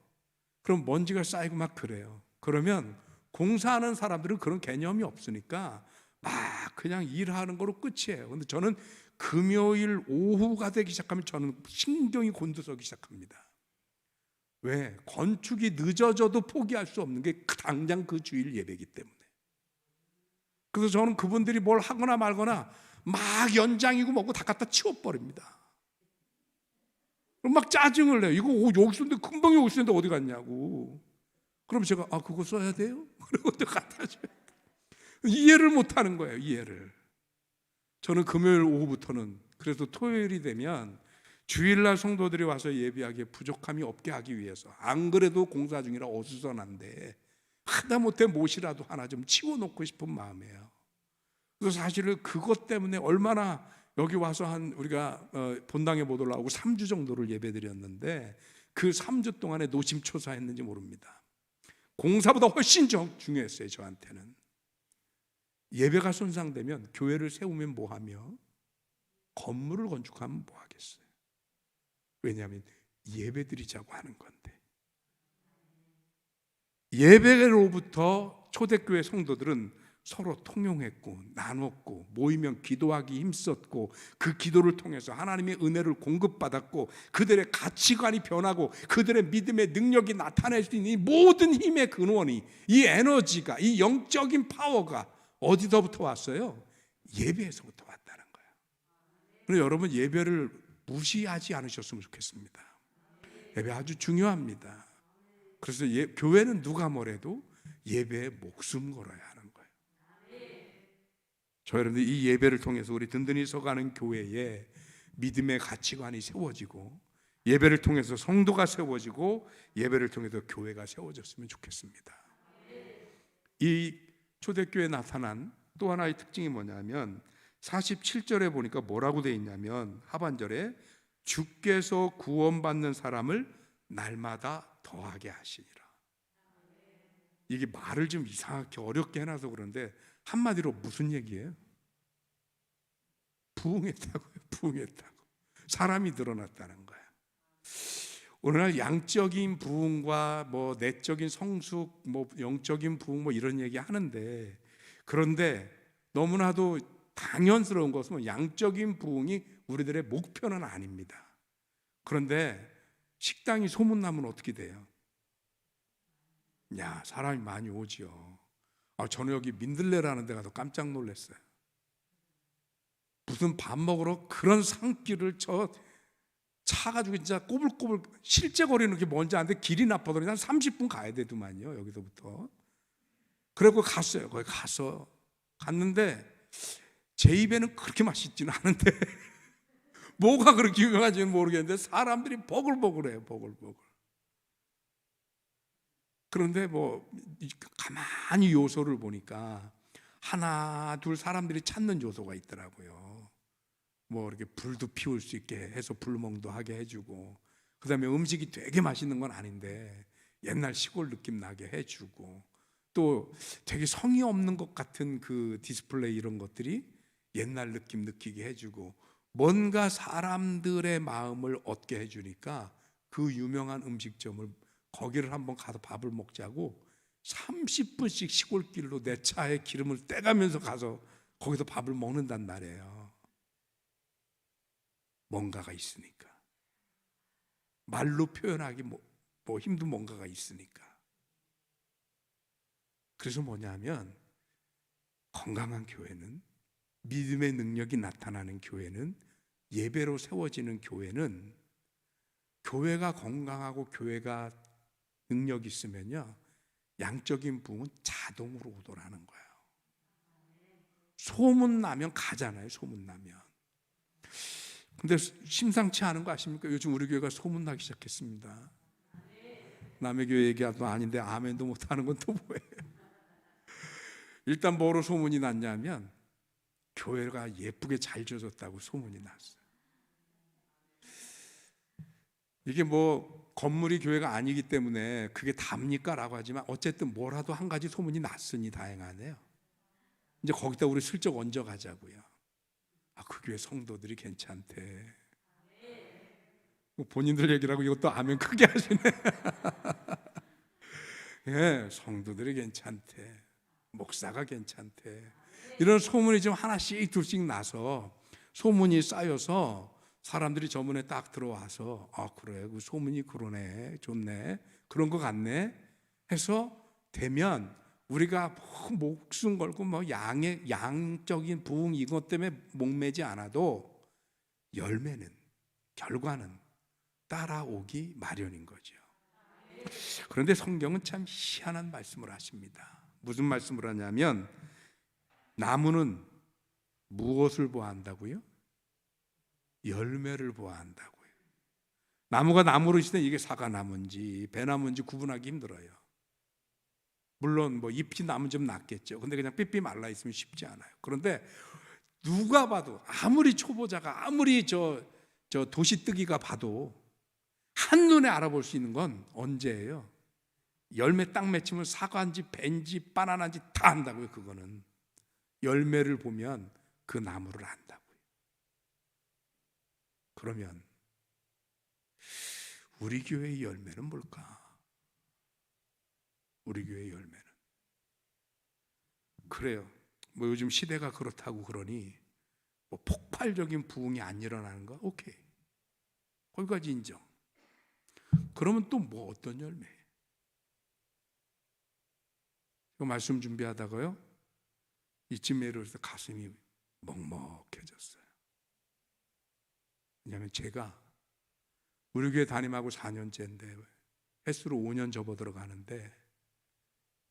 그럼 먼지가 쌓이고 막 그래요. 그러면 공사하는 사람들은 그런 개념이 없으니까 막 그냥 일하는 거로 끝이에요. 근데 저는 금요일 오후가 되기 시작하면 저는 신경이 곤두서기 시작합니다. 왜? 건축이 늦어져도 포기할 수 없는 게 당장 그 주일 예배이기 때문에. 그래서 저는 그분들이 뭘 하거나 말거나 막 연장이고 뭐고 다 갖다 치워버립니다. 그럼 막 짜증을 내요. 이거 여기 있었는데 금방 여기 있었는데 어디 갔냐고. 그럼 제가 그거 써야 돼요? 그리고 또 갖다 줘요. 이해를 못하는 거예요. 이해를. 저는 금요일 오후부터는 그래서 토요일이 되면 주일날 성도들이 와서 예배하기에 부족함이 없게 하기 위해서 안 그래도 공사 중이라 어수선한데 하다못해 못이라도 하나 좀 치워놓고 싶은 마음이에요. 그래서 사실은 그것 때문에 얼마나 여기 와서 우리가 본당에 못 올라오고 3주 정도를 예배드렸는데 그 3주 동안에 노심초사했는지 모릅니다. 공사보다 훨씬 중요했어요. 저한테는. 예배가 손상되면 교회를 세우면 뭐하며 건물을 건축하면 뭐하겠어요. 왜냐하면 예배드리자고 하는 건데. 예배로부터 초대교회 성도들은 서로 통용했고 나눴고 모이면 기도하기 힘썼고 그 기도를 통해서 하나님의 은혜를 공급받았고 그들의 가치관이 변하고 그들의 믿음의 능력이 나타낼 수 있는 이 모든 힘의 근원이 이 에너지가 이 영적인 파워가 어디서부터 왔어요? 예배에서부터 왔다는 거예요. 그래서 여러분 예배를 무시하지 않으셨으면 좋겠습니다. 예배 아주 중요합니다. 그래서 교회는 누가 뭐래도 예배에 목숨 걸어야 하는 거예요. 저 여러분들 이 예배를 통해서 우리 든든히 서가는 교회에 믿음의 가치관이 세워지고 예배를 통해서 성도가 세워지고 예배를 통해서 교회가 세워졌으면 좋겠습니다. 이 초대교회에 나타난 또 하나의 특징이 뭐냐면 47절에 보니까 뭐라고 되어 있냐면 하반절에 주께서 구원받는 사람을 날마다 더하게 하시니라. 이게 말을 좀 이상하게 어렵게 해놔서 그런데 한마디로 무슨 얘기예요? 부흥했다고요. 부흥했다고. 사람이 늘어났다는 거예요. 오늘날 양적인 부흥과 뭐 내적인 성숙, 뭐 영적인 부흥 뭐 이런 얘기 하는데 그런데 너무나도 당연스러운 것은 양적인 부흥이 우리들의 목표는 아닙니다. 그런데 식당이 소문나면 어떻게 돼요? 야, 사람이 많이 오지요. 저는 여기 민들레라는 데 가서 깜짝 놀랐어요. 무슨 밥 먹으러 그런 산길을 차가지고 진짜 꼬불꼬불 실제 거리는 게 뭔지 아는데 길이 나빠더니 한 30분 가야 되더만요. 여기서부터. 그래고 갔어요. 거기 갔는데 제 입에는 그렇게 맛있지는 않은데 뭐가 그렇게 유명한지는 모르겠는데 사람들이 버글버글해요. 버글버글. 그런데 뭐 가만히 요소를 보니까 하나 둘 사람들이 찾는 요소가 있더라고요. 뭐 이렇게 불도 피울 수 있게 해서 불멍도 하게 해주고, 그다음에 음식이 되게 맛있는 건 아닌데 옛날 시골 느낌 나게 해주고, 또 되게 성의 없는 것 같은 그 디스플레이 이런 것들이 옛날 느낌 느끼게 해주고, 뭔가 사람들의 마음을 얻게 해주니까 그 유명한 음식점을 거기를 한번 가서 밥을 먹자고 30분씩 시골길로 내 차에 기름을 떼가면서 가서 거기서 밥을 먹는단 말이에요. 뭔가가 있으니까. 말로 표현하기 뭐 힘든 뭔가가 있으니까. 그래서 뭐냐면 건강한 교회는 믿음의 능력이 나타나는 교회는, 예배로 세워지는 교회는, 교회가 건강하고 교회가 능력이 있으면요, 양적인 부흥은 자동으로 오더라는 거예요. 소문 나면 가잖아요. 소문 나면. 근데 심상치 않은 거 아십니까? 요즘 우리 교회가 소문 나기 시작했습니다. 남의 교회 얘기도 아닌데 아멘도 못하는 건 또 뭐예요? 일단 뭐로 소문이 났냐면 교회가 예쁘게 잘 지어졌다고 소문이 났어요. 이게 뭐 건물이 교회가 아니기 때문에 그게 답니까? 라고 하지만 어쨌든 뭐라도 한 가지 소문이 났으니 다행하네요. 이제 거기다 우리 슬쩍 얹어가자고요. 아, 그 교회 성도들이 괜찮대. 뭐 본인들 얘기라고 이것도 아멘 크게 하시네. 예, 성도들이 괜찮대. 목사가 괜찮대. 이런 소문이 좀 하나씩 둘씩 나서 소문이 쌓여서 사람들이 저 문에 딱 들어와서 아, 그래, 그 소문이 그러네, 좋네, 그런 거 같네 해서 되면 우리가 뭐 목숨 걸고 뭐 양적인 부흥 이것 때문에 목매지 않아도 열매는, 결과는 따라오기 마련인 거죠. 그런데 성경은 참 희한한 말씀을 하십니다. 무슨 말씀을 하냐면 나무는 무엇을 보아한다고요? 열매를 보아한다고요. 나무가 나무로 있을 때 이게 사과나무인지 배나무인지 구분하기 힘들어요. 물론 뭐 잎이 나면 좀 낫겠죠. 근데 그냥 삐삐 말라 있으면 쉽지 않아요. 그런데 누가 봐도, 아무리 초보자가, 아무리 저 도시뜨기가 봐도 한눈에 알아볼 수 있는 건 언제예요? 열매 딱 맺히면 사과인지 배인지 바나나인지 다 안다고요. 그거는 열매를 보면 그 나무를 안다고요. 그러면 우리 교회의 열매는 뭘까? 우리 교회의 열매는, 그래요, 뭐 요즘 시대가 그렇다고 그러니 뭐 폭발적인 부흥이 안 일어나는 거 오케이, 거기까지 인정. 그러면 또 뭐 어떤 열매? 그 말씀 준비하다가요, 이쯤에 이르러서 가슴이 먹먹해졌어요. 왜냐하면 제가 우리 교회 담임하고 4년째인데 횟수로 5년 접어 들어가는데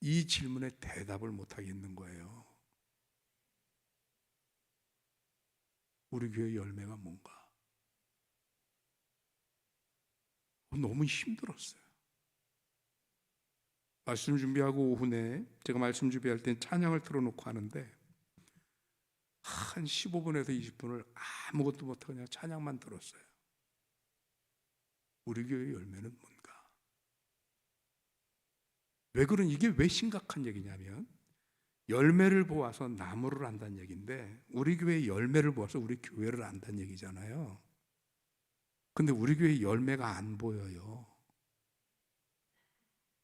이 질문에 대답을 못 하겠는 거예요. 우리 교회 열매가 뭔가? 너무 힘들었어요. 말씀 준비하고 오후 내에 제가 말씀 준비할 땐 찬양을 틀어놓고 하는데 한 15분에서 20분을 아무것도 못하고 그냥 찬양만 들었어요. 우리 교회의 열매는 뭔가? 왜 그런, 이게 왜 심각한 얘기냐면 열매를 보아서 나무를 안다는 얘기인데 우리 교회의 열매를 보아서 우리 교회를 안다는 얘기잖아요. 근데 우리 교회의 열매가 안 보여요.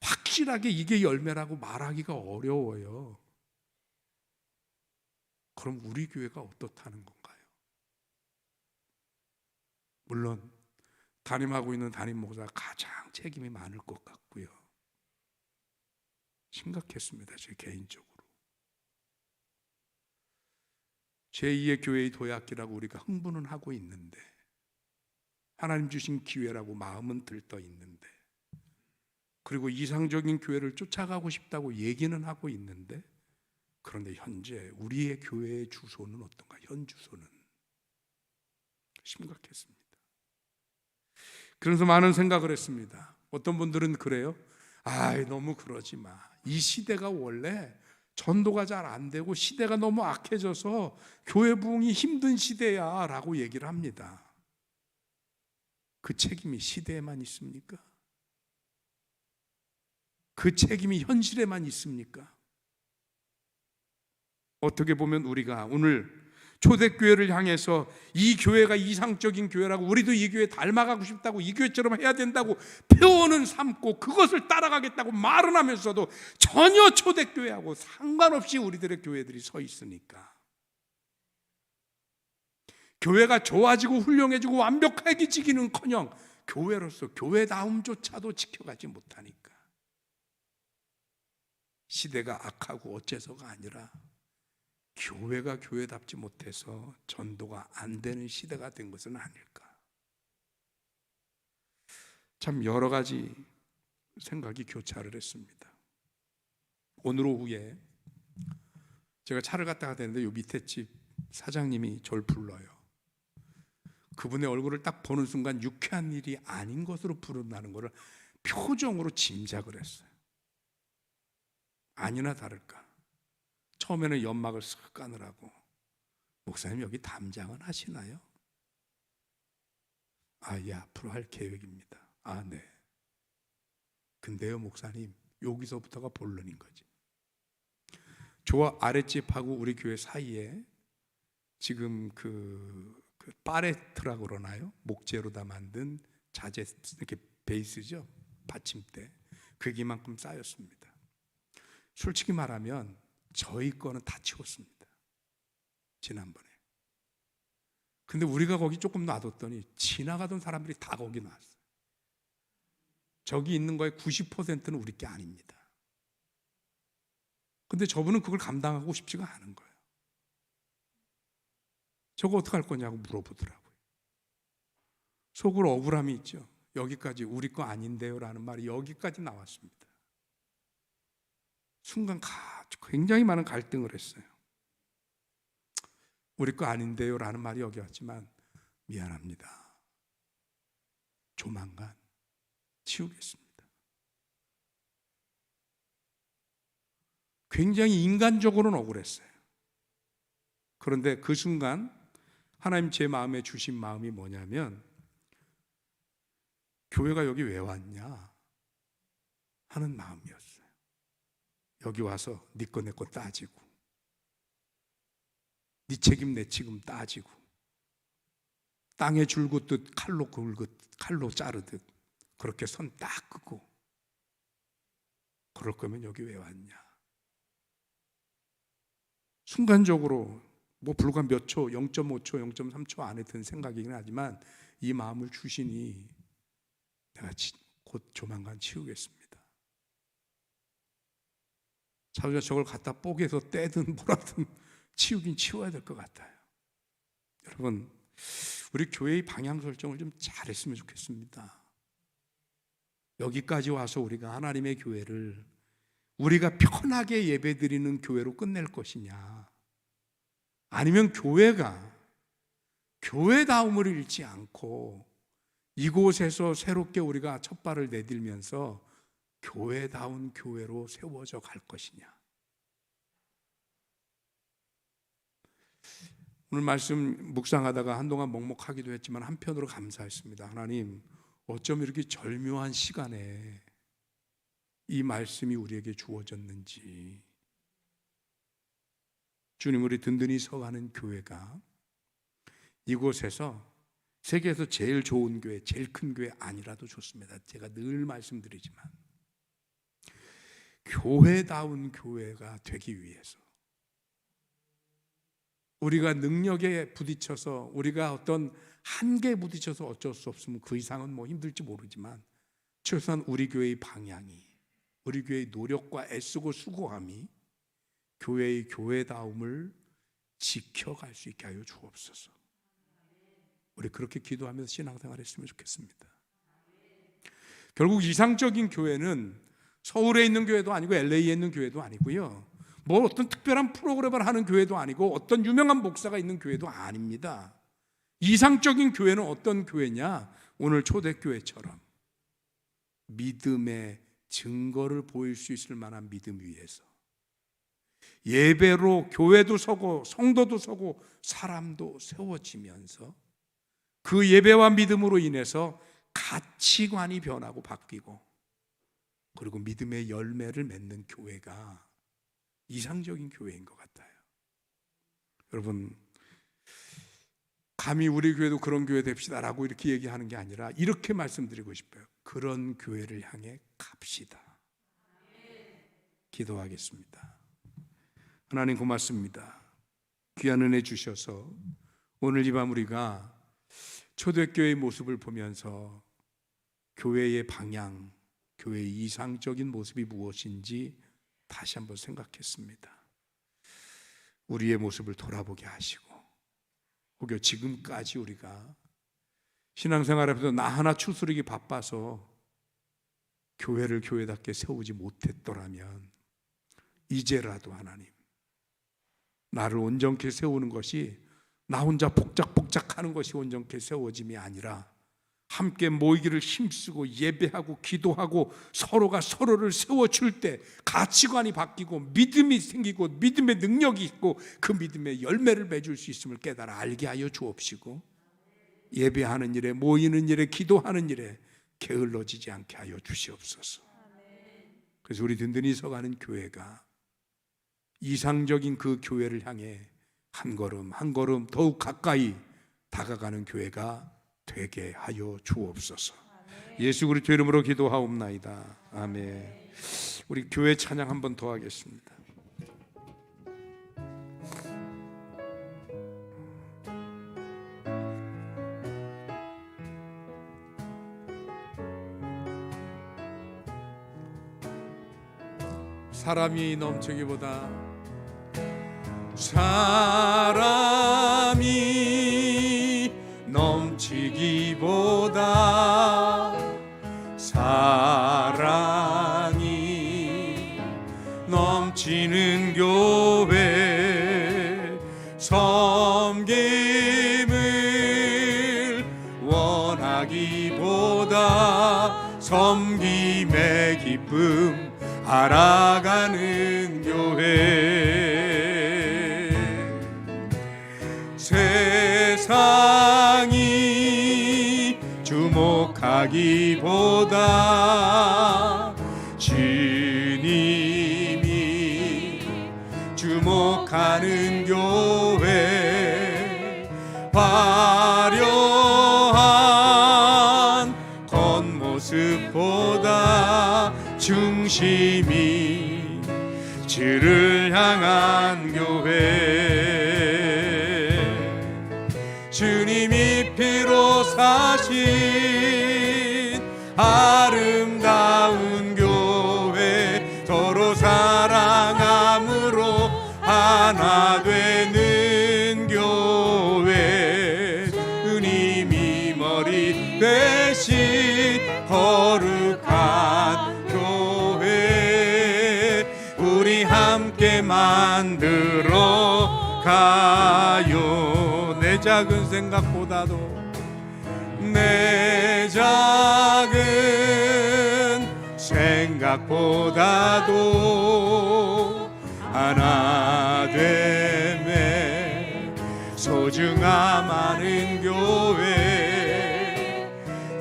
확실하게 이게 열매라고 말하기가 어려워요. 그럼 우리 교회가 어떻다는 건가요? 물론 담임하고 있는 담임 목사가 가장 책임이 많을 것 같고요. 심각했습니다. 제 개인적으로. 제2의 교회의 도약기라고 우리가 흥분은 하고 있는데, 하나님 주신 기회라고 마음은 들떠 있는데, 그리고 이상적인 교회를 쫓아가고 싶다고 얘기는 하고 있는데, 그런데 현재 우리의 교회의 주소는 어떤가? 현 주소는 심각했습니다. 그래서 많은 생각을 했습니다. 어떤 분들은 그래요. 너무 그러지 마. 이 시대가 원래 전도가 잘 안 되고 시대가 너무 악해져서 교회 부흥이 힘든 시대야 라고 얘기를 합니다. 그 책임이 시대에만 있습니까? 그 책임이 현실에만 있습니까? 어떻게 보면 우리가 오늘 초대교회를 향해서 이 교회가 이상적인 교회라고, 우리도 이 교회 닮아가고 싶다고, 이 교회처럼 해야 된다고 표현은 삼고 그것을 따라가겠다고 말은 하면서도 전혀 초대교회하고 상관없이 우리들의 교회들이 서 있으니까 교회가 좋아지고 훌륭해지고 완벽해지기는커녕 교회로서 교회다움조차도 지켜가지 못하니까 시대가 악하고 어째서가 아니라 교회가 교회답지 못해서 전도가 안 되는 시대가 된 것은 아닐까. 참 여러 가지 생각이 교차를 했습니다. 오늘 오후에 제가 차를 갖다가 대는데 요 밑에 집 사장님이 저를 불러요. 그분의 얼굴을 딱 보는 순간 유쾌한 일이 아닌 것으로 부른다는 것을 표정으로 짐작을 했어요. 아니나 다를까 처음에는 연막을 쓱 까느라고, 목사님 여기 담장은 하시나요? 아, 예, 앞으로 할 계획입니다. 아, 네. 근데요 목사님, 여기서부터가 본론인 거지. 저 아랫집하고 우리 교회 사이에 지금 그 파레트라고 그러나요? 목재로 다 만든 자재, 이렇게 베이스죠, 받침대. 그기만큼 쌓였습니다. 솔직히 말하면 저희 거는 다 치웠습니다, 지난번에. 근데 우리가 거기 조금 놔뒀더니 지나가던 사람들이 다 거기 놨어요. 저기 있는 거의 90%는 우리 게 아닙니다. 근데 저분은 그걸 감당하고 싶지가 않은 거예요. 저거 어떡할 거냐고 물어보더라고요. 속으로 억울함이 있죠. 여기까지 우리 거 아닌데요 라는 말이 여기까지 나왔습니다. 순간 굉장히 많은 갈등을 했어요. 우리 거 아닌데요 라는 말이 여기 왔지만, 미안합니다, 조만간 치우겠습니다. 굉장히 인간적으로는 억울했어요. 그런데 그 순간 하나님 제 마음에 주신 마음이 뭐냐면, 교회가 여기 왜 왔냐 하는 마음이었어요. 여기 와서 네 거 내 거 따지고, 네 책임 내 책임 따지고, 땅에 줄 긋듯 칼로 긁듯 칼로 자르듯 그렇게 손 딱 긋고, 그럴 거면 여기 왜 왔냐. 순간적으로 뭐 불과 몇 초, 0.5초, 0.3초 안에 든 생각이긴 하지만 이 마음을 주시니 내가 곧 조만간 치우겠습니다. 자기가 저걸 갖다 뽀개서 떼든 뭐라든 치우긴 치워야 될 것 같아요. 여러분, 우리 교회의 방향 설정을 좀 잘했으면 좋겠습니다. 여기까지 와서 우리가 하나님의 교회를 우리가 편하게 예배드리는 교회로 끝낼 것이냐, 아니면 교회가 교회다움을 잃지 않고 이곳에서 새롭게 우리가 첫 발을 내딜면서 교회다운 교회로 세워져 갈 것이냐. 오늘 말씀 묵상하다가 한동안 먹먹하기도 했지만 한편으로 감사했습니다. 하나님, 어쩜 이렇게 절묘한 시간에 이 말씀이 우리에게 주어졌는지. 주님, 우리 든든히 서가는 교회가 이곳에서 세계에서 제일 좋은 교회, 제일 큰 교회 아니라도 좋습니다. 제가 늘 말씀드리지만 교회다운 교회가 되기 위해서, 우리가 능력에 부딪혀서, 우리가 어떤 한계에 부딪혀서 어쩔 수 없으면 그 이상은 뭐 힘들지 모르지만, 최소한 우리 교회의 방향이, 우리 교회의 노력과 애쓰고 수고함이 교회의 교회다움을 지켜갈 수 있게 하여 주옵소서. 우리 그렇게 기도하면서 신앙생활 했으면 좋겠습니다. 결국 이상적인 교회는 서울에 있는 교회도 아니고 LA에 있는 교회도 아니고요, 뭐 어떤 특별한 프로그램을 하는 교회도 아니고 어떤 유명한 목사가 있는 교회도 아닙니다. 이상적인 교회는 어떤 교회냐? 오늘 초대교회처럼 믿음의 증거를 보일 수 있을 만한 믿음 위에서 예배로 교회도 서고 성도도 서고 사람도 세워지면서 그 예배와 믿음으로 인해서 가치관이 변하고 바뀌고, 그리고 믿음의 열매를 맺는 교회가 이상적인 교회인 것 같아요. 여러분, 감히 우리 교회도 그런 교회 됩시다라고 이렇게 얘기하는 게 아니라 이렇게 말씀드리고 싶어요. 그런 교회를 향해 갑시다. 기도하겠습니다. 하나님 고맙습니다. 귀한 은혜 주셔서 오늘 이 밤 우리가 초대교회의 모습을 보면서 교회의 방향, 교회의 이상적인 모습이 무엇인지 다시 한번 생각했습니다. 우리의 모습을 돌아보게 하시고, 혹여 지금까지 우리가 신앙생활에서 나 하나 추스르기 바빠서 교회를 교회답게 세우지 못했더라면 이제라도 하나님, 나를 온전케 세우는 것이 나 혼자 복작복작하는 것이 온전케 세워짐이 아니라 함께 모이기를 힘쓰고 예배하고 기도하고 서로가 서로를 세워줄 때 가치관이 바뀌고 믿음이 생기고 믿음의 능력이 있고 그 믿음의 열매를 맺을 수 있음을 깨달아 알게 하여 주옵시고, 예배하는 일에, 모이는 일에, 기도하는 일에 게을러지지 않게 하여 주시옵소서. 그래서 우리 든든히 서가는 교회가 이상적인 그 교회를 향해 한 걸음 한 걸음 더욱 가까이 다가가는 교회가 되게 하여 주옵소서. 예수 그리스도 이름으로 기도하옵나이다. 아멘. 우리 교회 찬양 한 번 더 하겠습니다. 사람이 넘치기보다 사람이 넘치기보다 사랑이 넘치는 교회, 섬김을 원하기보다 섬김의 기쁨 알아가는 교회, 세상이 주목하기보다 주님이 주목하는 교회, 화려한 겉모습보다 중심이 주를 향한 교회, 주님이 피로 사신 아름다운 교회, 서로 사랑함으로 하나 되는 교회, 주님이 머리 대신 거룩한 우리 함께 만들어 가요. 내 작은 생각보다도, 내 작은 생각보다도 하나 됨에 소중함 아는 교회,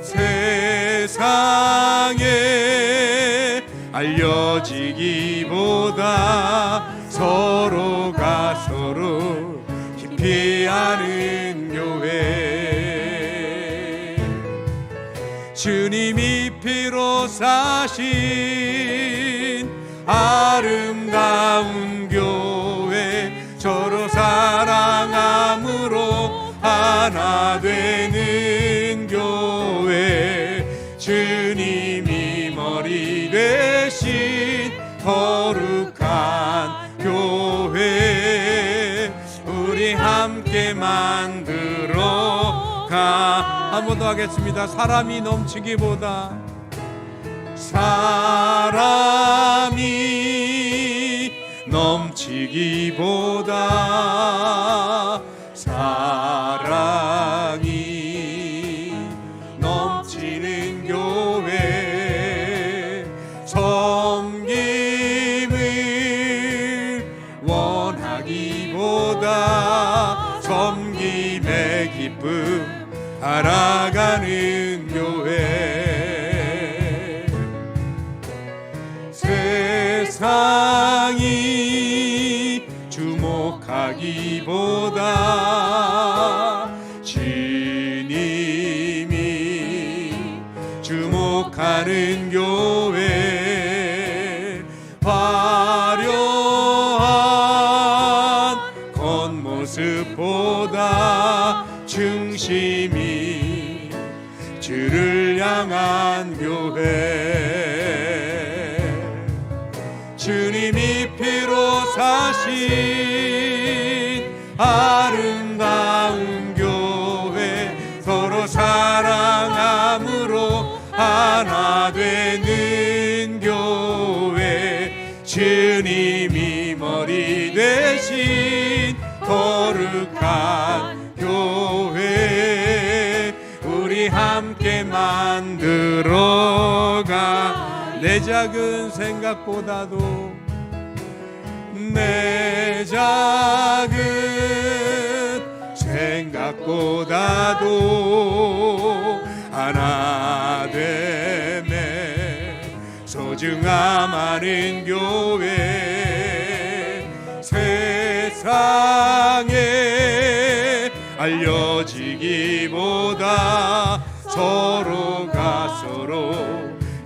세상에 알려지기보다 서로가 서로 깊이 아는 교회, 주님이 피로 사신 아름다운 교회, 서로 사랑함으로 하나 되는 교회, 주님이 머리 대신 거룩한 교회, 우리 함께 만들어 가. 한 번 더 하겠습니다. 사람이 넘치기보다 사람이 넘치기보다 사랑이 넘치는 교회, 섬김을 원하기보다 섬김의 기쁨 알아가는 교회, 세상이 주목하기보다 주님이 주목하는 교회, 화려한 겉모습보다 중심이 주를 향한 교회, 주님이 피로 사신 아름다운 교회 서로 사랑함으로 하나 되는 교회 주님이 머리 대신 거룩한 교회 우리 함께 만들어가 내 작은 생각보다도 내 작은 생각보다도 하나 되매 소중함 아는 교회 세상에 알려지기보다 서로가 서로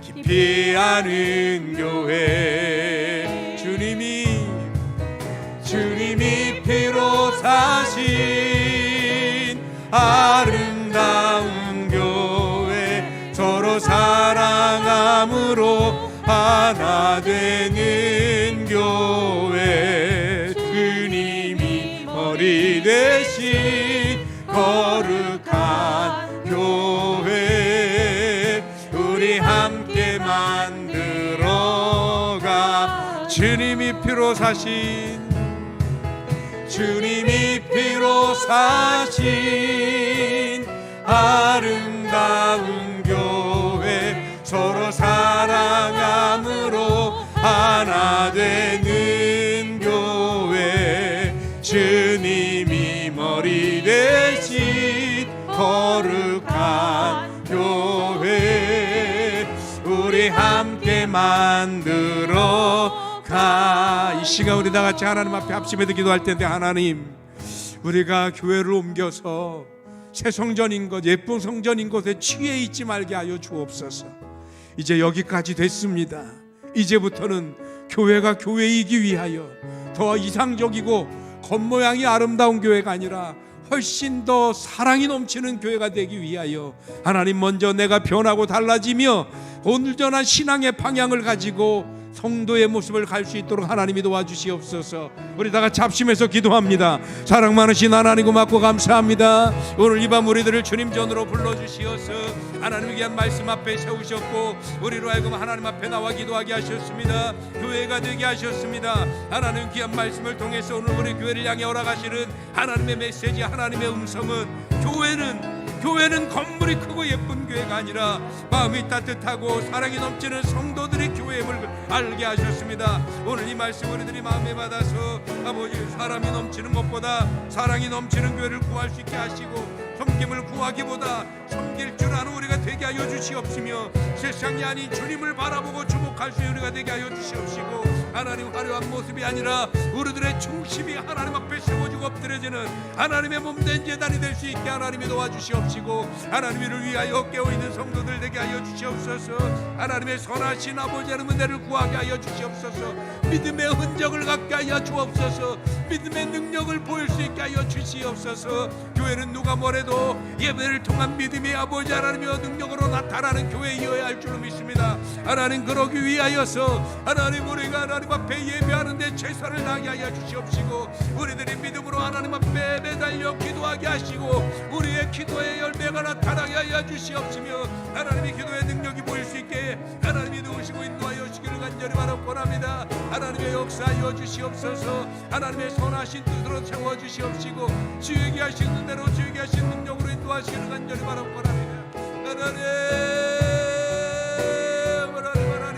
깊이 아는 교회 주님이 피로 사신 아름다운 교회 서로 사랑함으로 하나 되는 교회 주님이 머리 대신 거룩한 교회 우리 함께 만들어가 주님이 피로 사신 아름다운 교회 서로 사랑함으로 하나 되는 교회 주님이 머리 대신 거룩한 교회 우리 함께 만들어 이 시간 우리 다 같이 하나님 앞에 합심해서 기도할 텐데 하나님 우리가 교회를 옮겨서 새 성전인 것 예쁜 성전인 곳에 취해 있지 말게 하여 주옵소서. 이제 여기까지 됐습니다. 이제부터는 교회가 교회이기 위하여 더 이상적이고 겉모양이 아름다운 교회가 아니라 훨씬 더 사랑이 넘치는 교회가 되기 위하여 하나님 먼저 내가 변하고 달라지며 온전한 신앙의 방향을 가지고 성도의 모습을 갈 수 있도록 하나님이 도와주시옵소서. 우리 다 같이 합심해서 기도합니다. 사랑 많으신 하나님 고맙고 감사합니다. 오늘 이 밤 우리들을 주님 전으로 불러주시어서 하나님의 귀한 말씀 앞에 세우셨고 우리로 하여금 하나님 앞에 나와 기도하게 하셨습니다. 교회가 되게 하셨습니다. 하나님 귀한 말씀을 통해서 오늘 우리 교회를 향해 오라가시는 하나님의 메시지 하나님의 음성은 교회는 건물이 크고 예쁜 교회가 아니라 마음이 따뜻하고 사랑이 넘치는 성도들의 교회임을 알게 하셨습니다. 오늘 이 말씀 우리들이 마음에 받아서 아버지 사람이 넘치는 것보다 사랑이 넘치는 교회를 구할 수 있게 하시고 섬김을 구하기보다 섬길 줄 아는 우리가 되게 하여 주시옵시며 세상이 아닌 주님을 바라보고 주목할 수 있는 우리가 되게 하여 주시옵시고 하나님 화려한 모습이 아니라 우리들의 중심이 하나님 앞에 세워지고 엎드려지는 하나님의 몸된 제단이 될 수 있게 하나님이 도와주시옵시고 하나님을 위하여 깨어있는 성도들 되게 하여 주시옵소서. 하나님의 선하신 아버지 하나님의 은혜를 구하게 하여 주시옵소서. 믿음의 흔적을 갖게 하여 주옵소서. 믿음의 능력을 보일 수 있게 하여 주시옵소서. 교회는 누가 뭐래도 예배를 통한 믿음의 아버지 하나님의 능력으로 나타나는 교회이어야 할 줄로 믿습니다. 하나님 그러기 위하여서 하나님 우리가 하나님 앞에 예배하는데 최선을 다하게 하여 주시옵시고 우리들이 믿음으로 하나님 앞에 매달려 기도하게 하시고 우리의 기도의 열매가 나타나게 하여 주시옵시며 하나님의 기도의 능력이 보일 수 있게 하나님이 도우시고 인도하여 주시기를 간절히 바라옵고합니다. 하나님의 역사하여 주시옵소서. 하나님의 선하신 뜻으로 채워주시옵시고 주에게 하시는 대로 주에게 하시는 능력으로 인도하시기를 간절히 바라옵고합니다.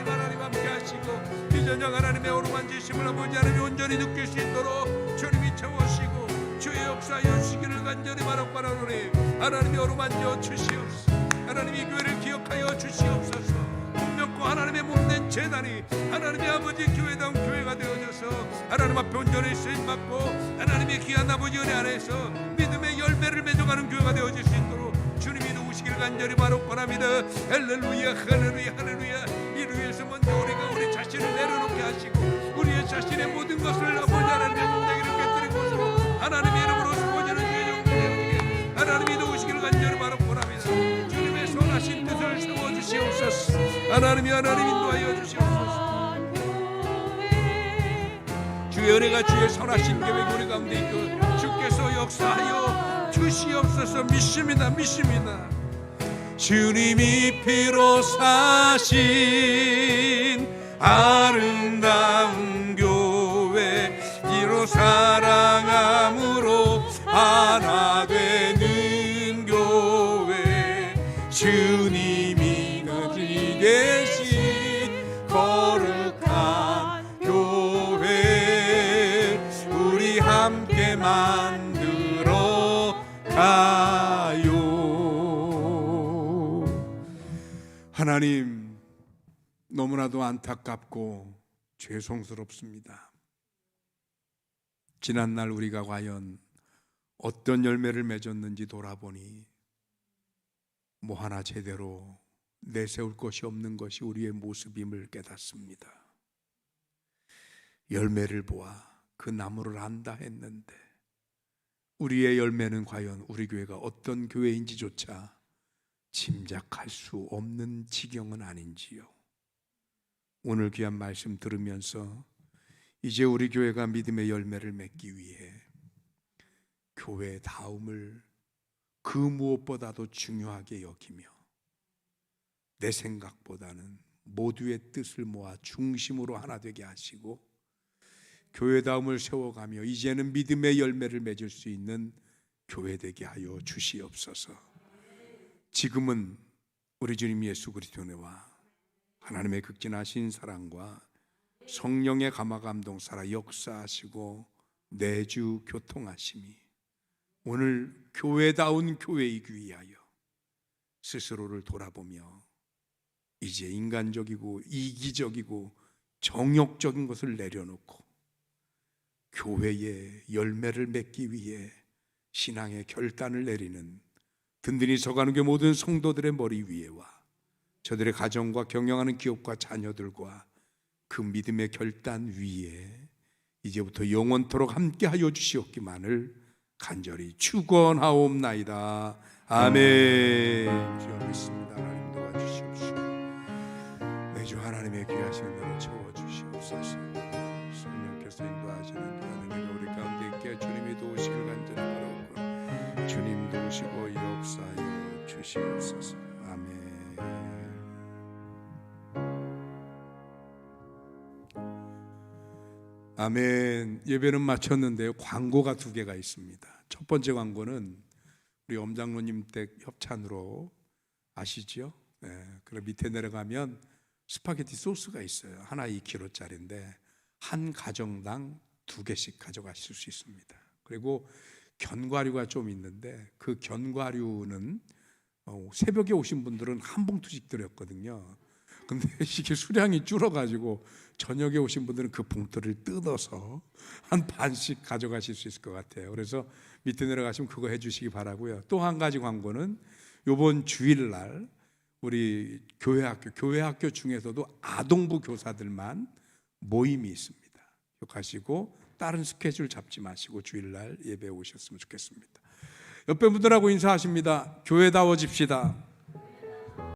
하나님 함께 하시고 이 저녁 하나님의 오르만지심을 아버지 하나님이 온전히 느낄 수 있도록 주님이 채우시고 주의 역사하여 주시기를 간절히 바라옵고하노니 하나님이 오르만져 주시옵소서. 하나님이 교회를 기억하여 주시옵소서. 분명코 하나님의 몸된 제단이 하나님의 아버지 교회다운 교회가 되어져서 하나님 앞에 온전히 쓰임받고 하나님의 귀한 아버지 은혜 안에서 믿음의 열매를 맺어가는 교회가 되어질 수 있도록 주님이 도우시기를 간절히 바라옵고합니다. 할렐루야 할렐루야 할렐루야. 이를 위해서 먼저 우리가 우리 자신을 내려놓게 하시고 우리의 자신의 모든 것을 아버지 하나님의 손대기를 깨뜨린 것으로 하나님의 이름으로 세워지는 주의 영광에 하나님이 도우시기를 간절히 바라옵고합니다. 주님의 선하신 뜻을 세워주시옵소서. 하나님 인도하여 주시옵소서. 주의 은혜가 주의 선하신 계획 우리 가운데 있고 주께서 역사하여 주시옵소서. 믿습니다. 믿습니다. 주님이 피로 사신 아름다운 교회, 이로 사랑함으로 하나 되는 교회, 주님이 거기 계신 거룩한 교회, 우리 함께 만들어 가요. 하나님, 너무나도 안타깝고 죄송스럽습니다. 지난날 우리가 과연 어떤 열매를 맺었는지 돌아보니 뭐 하나 제대로 내세울 것이 없는 것이 우리의 모습임을 깨닫습니다. 열매를 보아 그 나무를 안다 했는데 우리의 열매는 과연 우리 교회가 어떤 교회인지조차 짐작할 수 없는 지경은 아닌지요. 오늘 귀한 말씀 들으면서 이제 우리 교회가 믿음의 열매를 맺기 위해 교회다움을 그 무엇보다도 중요하게 여기며 내 생각보다는 모두의 뜻을 모아 중심으로 하나 되게 하시고 교회다움을 세워가며 이제는 믿음의 열매를 맺을 수 있는 교회 되게 하여 주시옵소서. 지금은 우리 주님 예수 그리스도의 은혜와 하나님의 극진하신 사랑과 성령의 감화 감동 살아 역사하시고 내주 교통하심이 오늘 교회다운 교회이기 위하여 스스로를 돌아보며 이제 인간적이고 이기적이고 정욕적인 것을 내려놓고 교회의 열매를 맺기 위해 신앙의 결단을 내리는 든든히 서가는 게 모든 성도들의 머리 위에와 저들의 가정과 경영하는 기업과 자녀들과 그 믿음의 결단 위에 이제부터 영원토록 함께하여 주시옵기만을 간절히 축원하옵나이다. 아멘. 주여 믿습니다. 하나님 도와주시옵시고 매주 하나님의 귀하신 은혜로 채워주시옵소서. 성령께서 인도하시는 귀한 은혜가 우리 가운데 있게 주님이 도우시길 간절히 바라옵고 주님 도우시고 역사하여 주시옵소서. 아멘. 아멘. 예배는 마쳤는데요, 광고가 2개가 있습니다. 첫 번째 광고는 우리 엄장로님 댁 협찬으로 아시죠? 네, 그럼 밑에 내려가면 스파게티 소스가 있어요. 하나 2kg짜리인데 한 가정당 2개씩 가져가실 수 있습니다. 그리고 견과류가 좀 있는데 그 견과류는 새벽에 오신 분들은 한 봉투씩 드렸거든요. 근데 이게 수량이 줄어가지고 저녁에 오신 분들은 그 봉투를 뜯어서 한 반씩 가져가실 수 있을 것 같아요. 그래서 밑에 내려가시면 그거 해주시기 바라고요. 또 한 가지 광고는 이번 주일날 우리 교회학교 중에서도 아동부 교사들만 모임이 있습니다. 기억하시고 다른 스케줄 잡지 마시고 주일날 예배에 오셨으면 좋겠습니다. 옆에 분들하고 인사하십니다. 교회다워집시다.